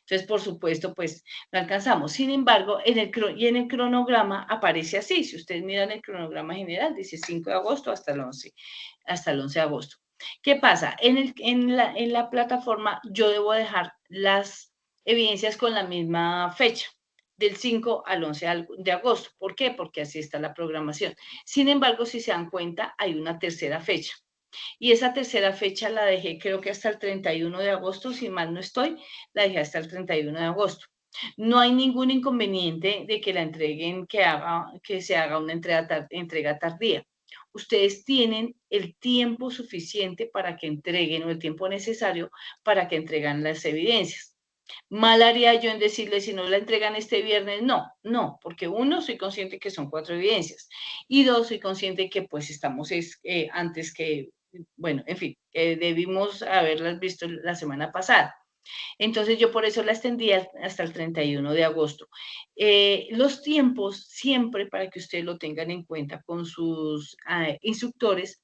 Entonces, por supuesto, pues lo alcanzamos. Sin embargo, en el cronograma aparece así. Si ustedes miran el cronograma general, dice 5 de agosto hasta el 11 de agosto. ¿Qué pasa? En la plataforma yo debo dejar las evidencias con la misma fecha, del 5 al 11 de agosto. ¿Por qué? Porque así está la programación. Sin embargo, si se dan cuenta, hay una tercera fecha. Y esa tercera fecha la dejé creo que hasta el 31 de agosto, si mal no estoy, la dejé hasta el 31 de agosto. No hay ningún inconveniente de que la entreguen, que se haga una entrega tardía. Ustedes tienen el tiempo suficiente para que entreguen o el tiempo necesario para que entreguen las evidencias. Mal haría yo en decirle si no la entregan este viernes, no, porque uno, soy consciente que son 4 evidencias y 2, soy consciente que pues estamos antes que, bueno, en fin, debimos haberlas visto la semana pasada. Entonces yo por eso la extendí hasta el 31 de agosto. Los tiempos siempre, para que ustedes lo tengan en cuenta con sus instructores,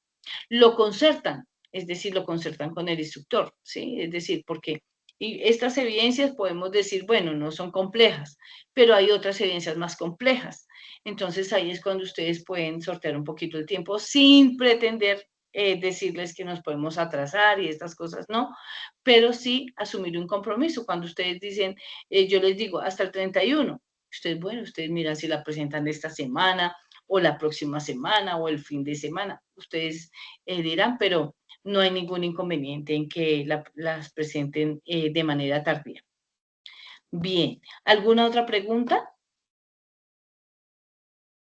lo concertan, es decir, lo concertan con el instructor, ¿sí? Es decir, porque estas evidencias podemos decir, bueno, no son complejas, pero hay otras evidencias más complejas. Entonces ahí es cuando ustedes pueden sortear un poquito el tiempo sin pretender decirles que nos podemos atrasar y estas cosas, no, pero sí asumir un compromiso. Cuando ustedes dicen, yo les digo, hasta el 31, ustedes miran si la presentan esta semana o la próxima semana o el fin de semana, ustedes dirán, pero no hay ningún inconveniente en que las presenten de manera tardía. Bien, ¿alguna otra pregunta?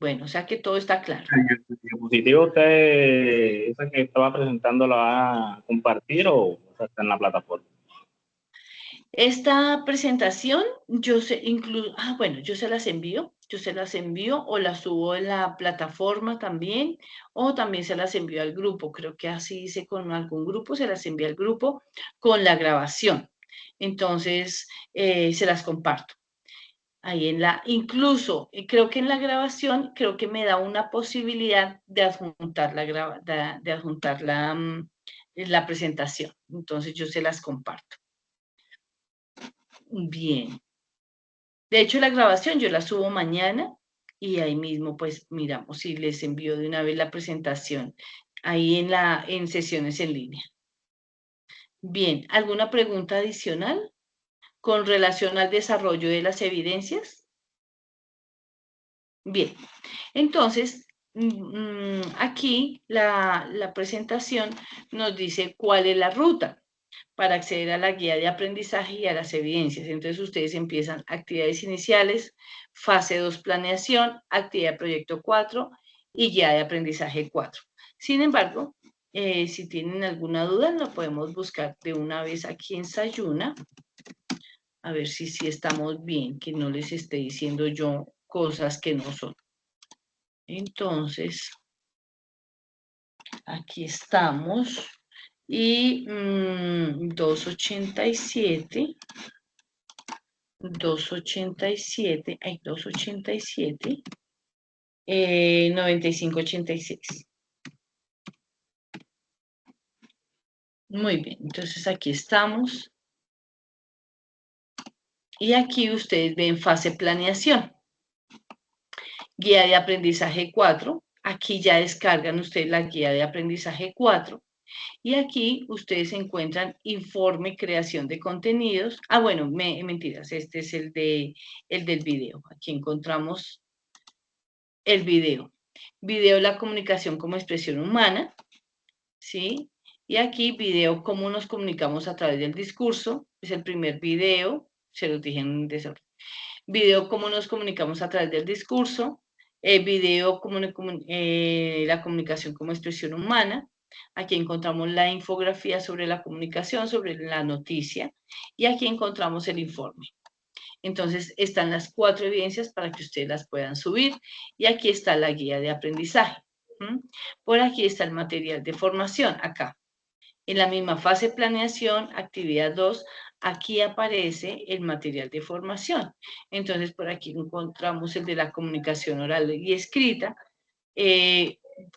Bueno, o sea que todo está claro. ¿El diapositivo usted, esa que estaba presentando, la va a compartir o está en la plataforma? Esta presentación, yo se las envío o las subo en la plataforma también, o también se las envío al grupo. Creo que así hice con algún grupo, se las envío al grupo con la grabación. Entonces, se las comparto. Ahí incluso creo que en la grabación, creo que me da una posibilidad de adjuntar la presentación. Entonces yo se las comparto. Bien. De hecho, la grabación yo la subo mañana y ahí mismo pues miramos si les envío de una vez la presentación ahí en sesiones en línea. Bien, ¿alguna pregunta adicional con relación al desarrollo de las evidencias? Bien, entonces, aquí la presentación nos dice cuál es la ruta para acceder a la guía de aprendizaje y a las evidencias. Entonces, ustedes empiezan actividades iniciales, fase 2, planeación, actividad de proyecto 4 y guía de aprendizaje 4. Sin embargo, Si tienen alguna duda, lo podemos buscar de una vez aquí en Sayuna. A ver si estamos bien, que no les esté diciendo yo cosas que no son. Entonces, aquí estamos. Y 287, hay 287, 9586. Muy bien, entonces aquí estamos. Y aquí ustedes ven fase planeación. Guía de aprendizaje 4. Aquí ya descargan ustedes la guía de aprendizaje 4. Y aquí ustedes encuentran informe, creación de contenidos. Ah, bueno, mentiras, este es el del video. Aquí encontramos el video. Video, la comunicación como expresión humana, ¿sí? Y aquí video, cómo nos comunicamos a través del discurso. Es el primer video, se los dije en desorden. Video, cómo nos comunicamos a través del discurso. Video, la comunicación como expresión humana. Aquí encontramos la infografía sobre la comunicación, sobre la noticia. Y aquí encontramos el informe. Entonces, están las 4 evidencias para que ustedes las puedan subir. Y aquí está la guía de aprendizaje. Por aquí está el material de formación, acá. En la misma fase de planeación, actividad 2, aquí aparece el material de formación. Entonces, por aquí encontramos el de la comunicación oral y escrita,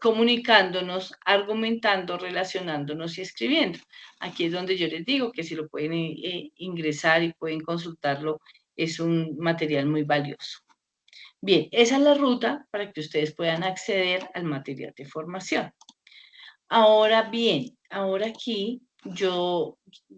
comunicándonos, argumentando, relacionándonos y escribiendo. Aquí es donde yo les digo que si lo pueden ingresar y pueden consultarlo, es un material muy valioso. Bien, esa es la ruta para que ustedes puedan acceder al material de formación. Ahora bien, ahora aquí yo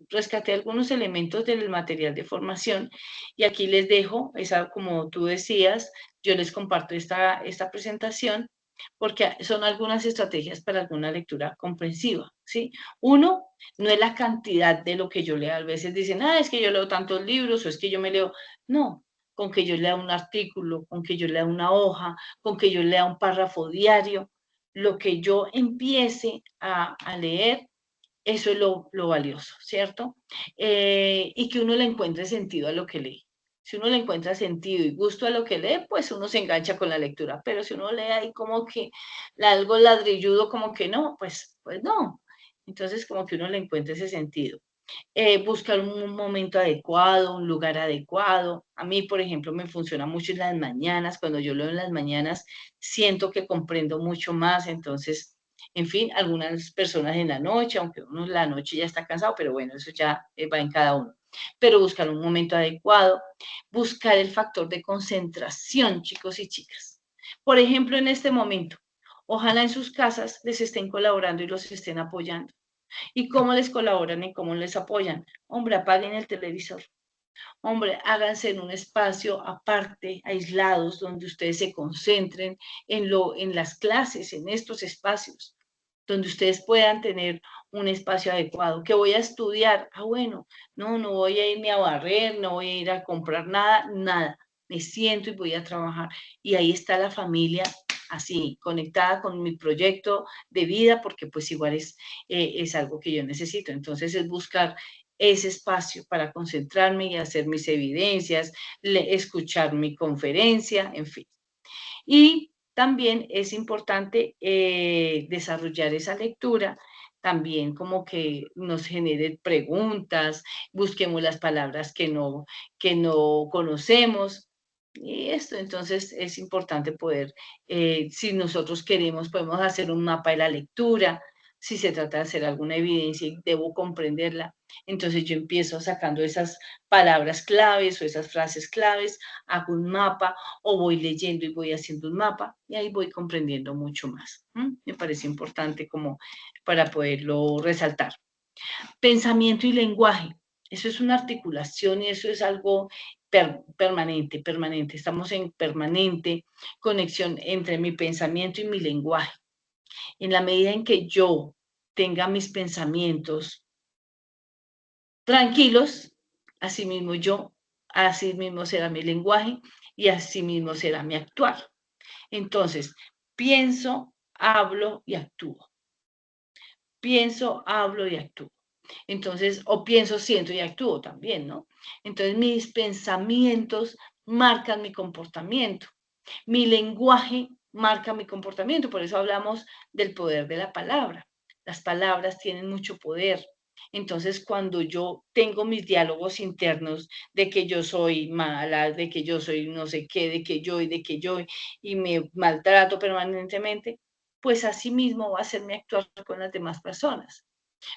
rescaté algunos elementos del material de formación y aquí les dejo, como tú decías, yo les comparto esta presentación porque son algunas estrategias para alguna lectura comprensiva, ¿sí? Uno, no es la cantidad de lo que yo lea. A veces dicen, es que yo leo tantos libros o es que yo me leo. No, con que yo lea un artículo, con que yo lea una hoja, con que yo lea un párrafo diario, lo que yo empiece a leer, eso es lo valioso, ¿cierto? Y que uno le encuentre sentido a lo que lee. Si uno le encuentra sentido y gusto a lo que lee, pues uno se engancha con la lectura. Pero si uno lee ahí como que algo ladrilludo, como que no, pues no. Entonces, como que uno le encuentra ese sentido. Buscar un momento adecuado, un lugar adecuado. A mí, por ejemplo, me funciona mucho en las mañanas. Cuando yo leo en las mañanas, siento que comprendo mucho más. Entonces, en fin, algunas personas en la noche, aunque uno en la noche ya está cansado, pero bueno, eso ya va en cada uno. Pero buscar un momento adecuado, buscar el factor de concentración, chicos y chicas. Por ejemplo, en este momento, ojalá en sus casas les estén colaborando y los estén apoyando. ¿Y cómo les colaboran y cómo les apoyan? Hombre, apaguen el televisor. Hombre, háganse en un espacio aparte, aislados, donde ustedes se concentren en las clases, en estos espacios, donde ustedes puedan tener un espacio adecuado. ¿Que voy a estudiar? Bueno, no voy a irme a barrer, no voy a ir a comprar nada. Me siento y voy a trabajar. Y ahí está la familia así, conectada con mi proyecto de vida, porque pues igual es algo que yo necesito. Entonces es buscar ese espacio para concentrarme y hacer mis evidencias, escuchar mi conferencia, en fin. Y también es importante desarrollar esa lectura, también como que nos genere preguntas, busquemos las palabras que no conocemos. Y esto, entonces, es importante poder, si nosotros queremos, podemos hacer un mapa de la lectura. Si se trata de hacer alguna evidencia y debo comprenderla, entonces yo empiezo sacando esas palabras claves o esas frases claves, hago un mapa o voy leyendo y voy haciendo un mapa y ahí voy comprendiendo mucho más. Me parece importante como para poderlo resaltar. Pensamiento y lenguaje. Eso es una articulación y eso es algo permanente. Estamos en permanente conexión entre mi pensamiento y mi lenguaje. En la medida en que yo tenga mis pensamientos tranquilos, así mismo será mi lenguaje y así mismo será mi actuar. Entonces, pienso, hablo y actúo. pienso, hablo y actúo. Entonces, o pienso, siento y actúo también, ¿no? Entonces, mis pensamientos marcan mi comportamiento. Mi lenguaje marca mi comportamiento. Por eso hablamos del poder de la palabra. Las palabras tienen mucho poder. Entonces, cuando yo tengo mis diálogos internos de que yo soy mala, de que yo soy no sé qué, de que yo y me maltrato permanentemente, pues así mismo va a ser mi actuar con las demás personas.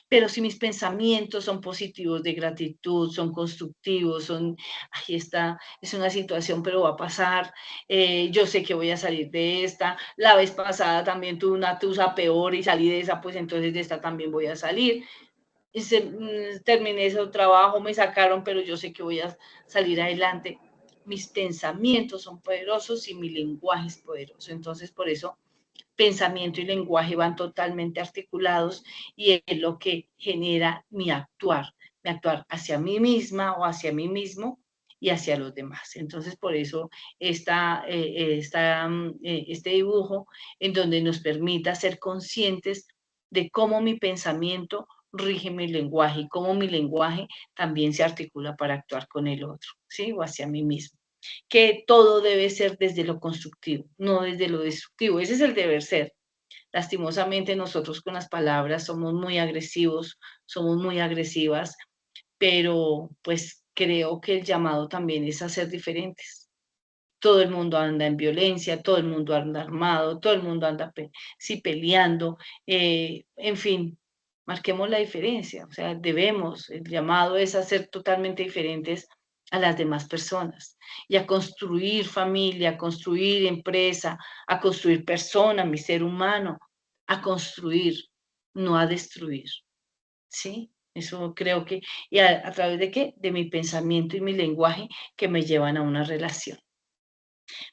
Pero si mis pensamientos son positivos, de gratitud, son constructivos, ahí está, es una situación, pero va a pasar, yo sé que voy a salir de esta, la vez pasada también tuve una tusa peor y salí de esa, pues entonces de esta también voy a salir. Terminé ese trabajo, me sacaron, pero yo sé que voy a salir adelante. Mis pensamientos son poderosos y mi lenguaje es poderoso. Entonces, por eso pensamiento y lenguaje van totalmente articulados y es lo que genera mi actuar hacia mí misma o hacia mí mismo y hacia los demás. Entonces, por eso este dibujo en donde nos permita ser conscientes de cómo mi pensamiento rige mi lenguaje y cómo mi lenguaje también se articula para actuar con el otro, ¿sí? O hacia mí mismo. Que todo debe ser desde lo constructivo, no desde lo destructivo. Ese es el deber ser. Lastimosamente nosotros con las palabras somos muy agresivos, somos muy agresivas, pero pues creo que el llamado también es a ser diferentes. Todo el mundo anda en violencia, todo el mundo anda armado, todo el mundo anda sí, peleando, en fin, marquemos la diferencia, o sea, el llamado es a ser totalmente diferentes a las demás personas y a construir familia, a construir empresa, a construir persona, mi ser humano, a construir, no a destruir, ¿sí? Eso creo que, y a través de qué? De mi pensamiento y mi lenguaje que me llevan a una relación.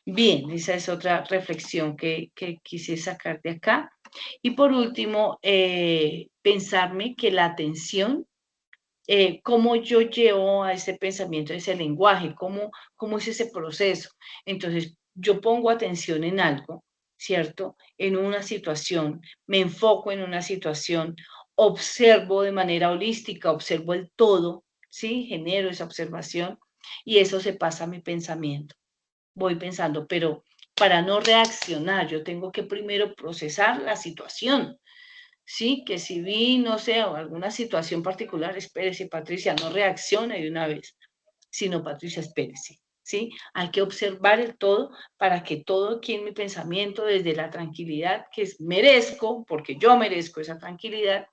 Bien, esa es otra reflexión que quise sacar de acá. Y por último, pensarme que la atención, cómo yo llevo a ese pensamiento, a ese lenguaje, cómo es ese proceso. Entonces, yo pongo atención en algo, ¿cierto? En una situación, me enfoco en una situación, observo de manera holística, observo el todo, ¿sí? Genero esa observación y eso se pasa a mi pensamiento. Voy pensando, pero para no reaccionar, yo tengo que primero procesar la situación, ¿sí? Que si vi, no sé, alguna situación particular, espérese, Patricia, no reaccione de una vez, sino, Patricia, espérese, ¿sí? Hay que observar el todo para que todo aquí en mi pensamiento, desde la tranquilidad que merezco, porque yo merezco esa tranquilidad,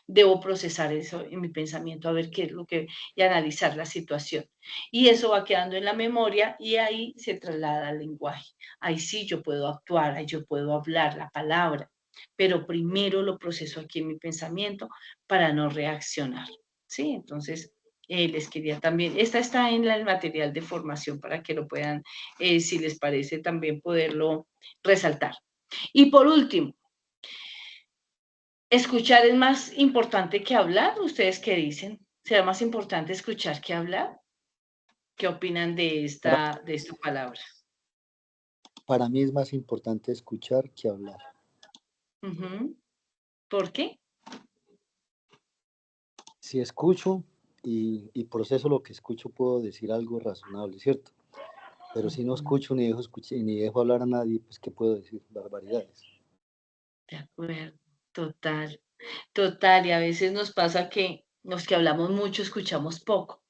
debo procesar eso en mi pensamiento, a ver qué es lo que, y analizar la situación. Y eso va quedando en la memoria y ahí se traslada al lenguaje. Ahí sí yo puedo actuar, ahí yo puedo hablar la palabra, pero primero lo proceso aquí en mi pensamiento para no reaccionar, ¿sí? Entonces, les quería también, esta está en el material de formación para que lo puedan, si les parece, también poderlo resaltar. Y por último, ¿escuchar es más importante que hablar? ¿Ustedes qué dicen? ¿Será más importante escuchar que hablar? ¿Qué opinan de esta palabra? Para mí es más importante escuchar que hablar. ¿Por qué? Si escucho y proceso lo que escucho, puedo decir algo razonable, ¿cierto? Pero si no escucho ni dejo hablar a nadie, pues ¿qué puedo decir? Barbaridades. De acuerdo, total, total. Y a veces nos pasa que los que hablamos mucho escuchamos poco.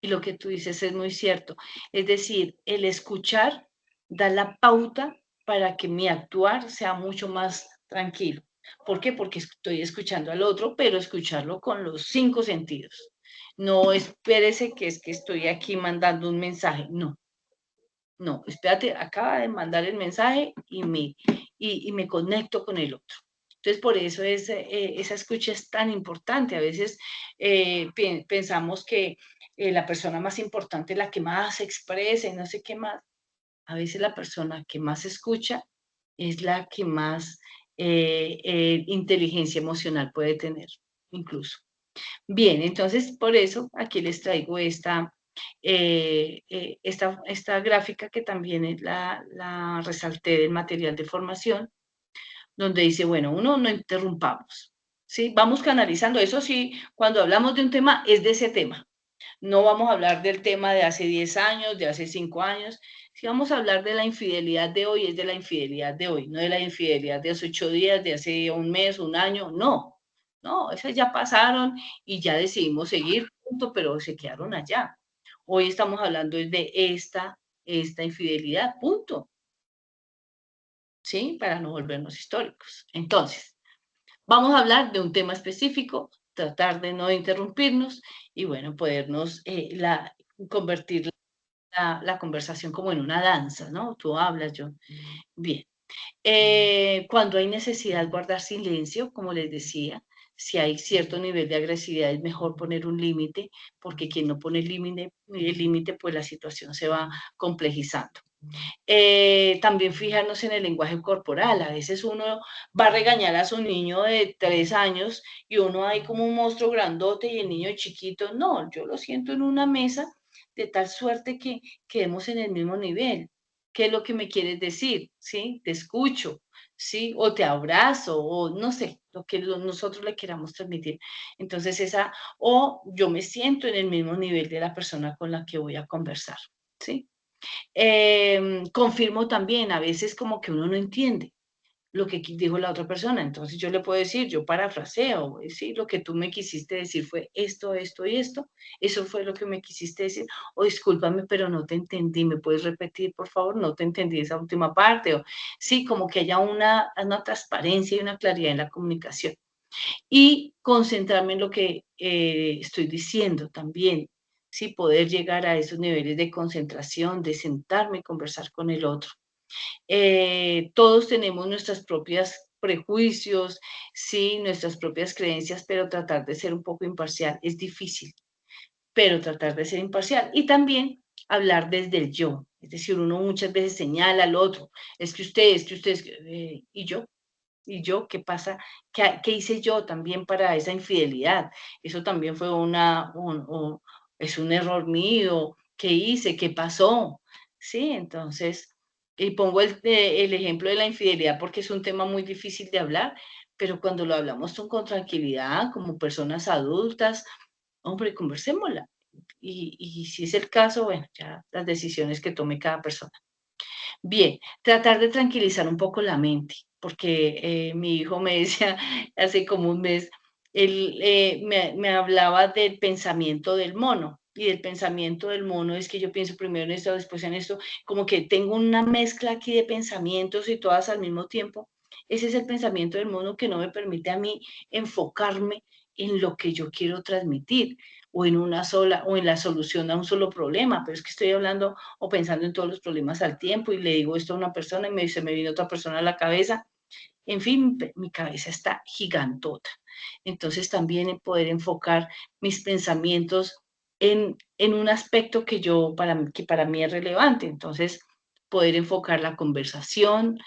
Y lo que tú dices es muy cierto. Es decir, el escuchar da la pauta para que mi actuar sea mucho más tranquilo. ¿Por qué? Porque estoy escuchando al otro, pero escucharlo con los 5 sentidos. No espérese que es que estoy aquí mandando un mensaje. No, no, espérate, acaba de mandar el mensaje y me conecto con el otro. Entonces, por eso esa escucha es tan importante. A veces pensamos que la persona más importante es la que más expresa y no sé qué más. A veces la persona que más escucha es la que más inteligencia emocional puede tener, incluso. Bien, entonces por eso aquí les traigo esta gráfica que también la resalté del material de formación, donde dice, bueno, uno, no interrumpamos. ¿sí? Vamos canalizando. Eso sí, cuando hablamos de un tema, es de ese tema. No vamos a hablar del tema de hace 10 años, de hace 5 años. Si vamos a hablar de la infidelidad de hoy, es de la infidelidad de hoy, no de la infidelidad de hace 8 días, de hace un mes, un año, no. No, esas ya pasaron y ya decidimos seguir, punto, pero se quedaron allá. Hoy estamos hablando de esta infidelidad, punto. ¿Sí? Para no volvernos históricos. Entonces, vamos a hablar de un tema específico, tratar de no interrumpirnos y, bueno, podernos convertir la conversación como en una danza, ¿no? Tú hablas, yo. Bien. Cuando hay necesidad, guardar silencio, como les decía. Si hay cierto nivel de agresividad, es mejor poner un límite, porque quien no pone el límite, pues la situación se va complejizando. También fijarnos en el lenguaje corporal. A veces uno va a regañar a su niño de 3 años y uno hay como un monstruo grandote y el niño chiquito. No, yo lo siento en una mesa de tal suerte que quedemos en el mismo nivel. ¿Qué es lo que me quieres decir? ¿Sí? Te escucho, ¿sí? O te abrazo, o no sé, lo que nosotros le queramos transmitir. Entonces, o yo me siento en el mismo nivel de la persona con la que voy a conversar, ¿sí? Confirmo también, a veces como que uno no entiende lo que dijo la otra persona, entonces yo le puedo decir, yo parafraseo, sí, lo que tú me quisiste decir fue esto, esto y esto, eso fue lo que me quisiste decir, o discúlpame, pero no te entendí, ¿me puedes repetir, por favor? No te entendí esa última parte, o sí, como que haya una transparencia y una claridad en la comunicación. Y concentrarme en lo que estoy diciendo también, ¿sí? Poder llegar a esos niveles de concentración, de sentarme y conversar con el otro. Todos tenemos nuestras propias prejuicios, sí, nuestras propias creencias, pero tratar de ser un poco imparcial es difícil, pero tratar de ser imparcial. Y también hablar desde el yo, es decir, uno muchas veces señala al otro, es que usted, y yo, ¿qué pasa? ¿Qué hice yo también para esa infidelidad? Eso también fue es un error mío. ¿Qué hice? ¿Qué pasó? Sí, entonces, y pongo el ejemplo de la infidelidad porque es un tema muy difícil de hablar, pero cuando lo hablamos con tranquilidad, como personas adultas, hombre, conversémosla. Y si es el caso, bueno, ya las decisiones que tome cada persona. Bien, tratar de tranquilizar un poco la mente, porque mi hijo me decía hace como un mes, él me hablaba del pensamiento del mono, y el pensamiento del mono es que yo pienso primero en esto, después en esto, como que tengo una mezcla aquí de pensamientos y todas al mismo tiempo. Ese es el pensamiento del mono que no me permite a mí enfocarme en lo que yo quiero transmitir o en una sola, o en la solución a un solo problema, pero es que estoy hablando o pensando en todos los problemas al tiempo y le digo esto a una persona y se me viene otra persona a la cabeza. En fin, mi cabeza está gigantota. Entonces también en poder enfocar mis pensamientos en un aspecto que para mí es relevante. Entonces, poder enfocar la conversación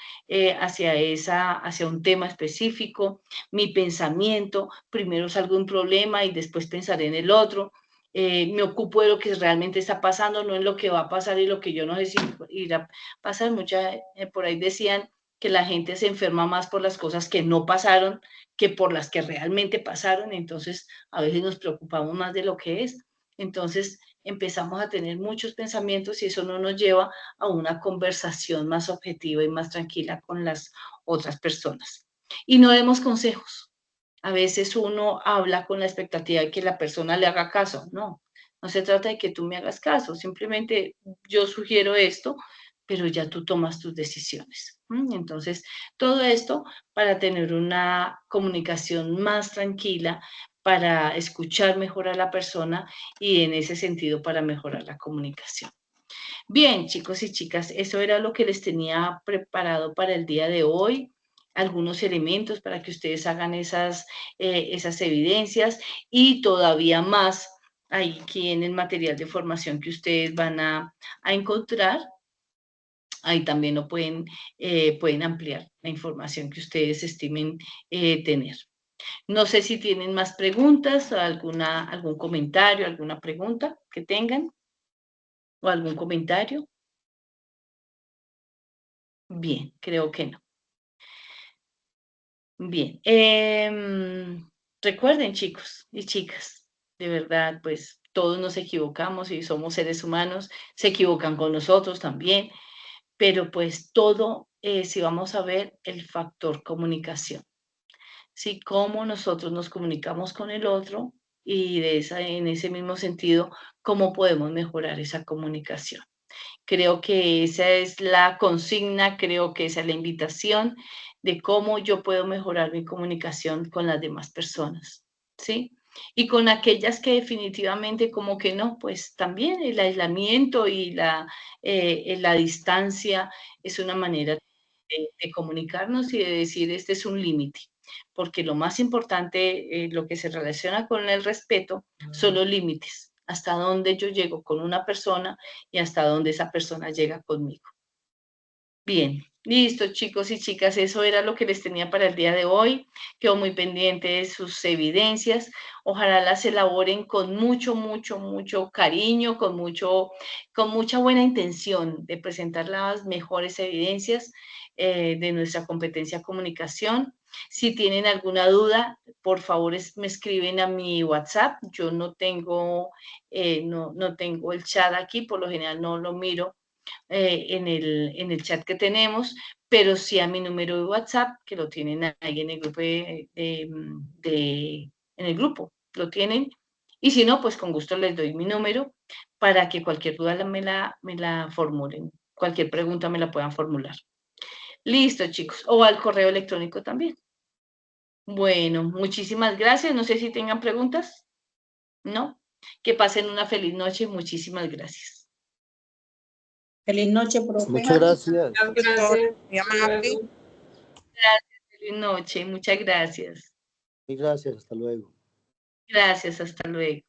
hacia un tema específico, mi pensamiento, primero salgo de un problema y después pensaré en el otro. Me ocupo de lo que realmente está pasando, no en lo que va a pasar y lo que yo no sé si irá a pasar. Por ahí decían que la gente se enferma más por las cosas que no pasaron que por las que realmente pasaron, entonces a veces nos preocupamos más de lo que es. Entonces empezamos a tener muchos pensamientos y eso no nos lleva a una conversación más objetiva y más tranquila con las otras personas. Y no demos consejos. A veces uno habla con la expectativa de que la persona le haga caso. No, no se trata de que tú me hagas caso, simplemente yo sugiero esto, pero ya tú tomas tus decisiones. Entonces, todo esto para tener una comunicación más tranquila, para escuchar mejor a la persona y en ese sentido para mejorar la comunicación. Bien, chicos y chicas, eso era lo que les tenía preparado para el día de hoy. Algunos elementos para que ustedes hagan esas evidencias y todavía más aquí en el material de formación que ustedes van a encontrar. Ahí también lo pueden ampliar la información que ustedes estimen tener. No sé si tienen más preguntas, algún comentario, alguna pregunta que tengan o algún comentario. Bien, creo que no. Bien. Recuerden, chicos y chicas, de verdad, pues todos nos equivocamos y somos seres humanos, se equivocan con nosotros también, pero pues todo, si vamos a ver el factor comunicación, ¿sí? Cómo nosotros nos comunicamos con el otro y en ese mismo sentido, cómo podemos mejorar esa comunicación. Creo que esa es la consigna, creo que esa es la invitación de cómo yo puedo mejorar mi comunicación con las demás personas, ¿sí? Y con aquellas que definitivamente como que no, pues también el aislamiento y la distancia es una manera de comunicarnos y de decir, este es un límite, porque lo más importante, lo que se relaciona con el respeto, son los límites, hasta dónde yo llego con una persona y hasta dónde esa persona llega conmigo. Bien, listo, chicos y chicas, eso era lo que les tenía para el día de hoy. Quedo muy pendiente de sus evidencias. Ojalá las elaboren con mucho, mucho, mucho cariño, con mucha buena intención de presentar las mejores evidencias de nuestra competencia comunicación. Si tienen alguna duda, por favor me escriben a mi WhatsApp. Yo no tengo el chat aquí, por lo general no lo miro en el chat que tenemos, pero sí a mi número de WhatsApp, que lo tienen ahí en el grupo en el grupo, lo tienen. Y si no, pues con gusto les doy mi número para que cualquier duda me la formulen, cualquier pregunta me la puedan formular. Listo, chicos. O al correo electrónico también. Bueno, muchísimas gracias. No sé si tengan preguntas. ¿No? Que pasen una feliz noche. Muchísimas gracias. Feliz noche, profe. Muchas gracias. Gracias. Muy amable. Gracias, feliz noche. Muchas gracias. Y gracias, hasta luego. Gracias, hasta luego.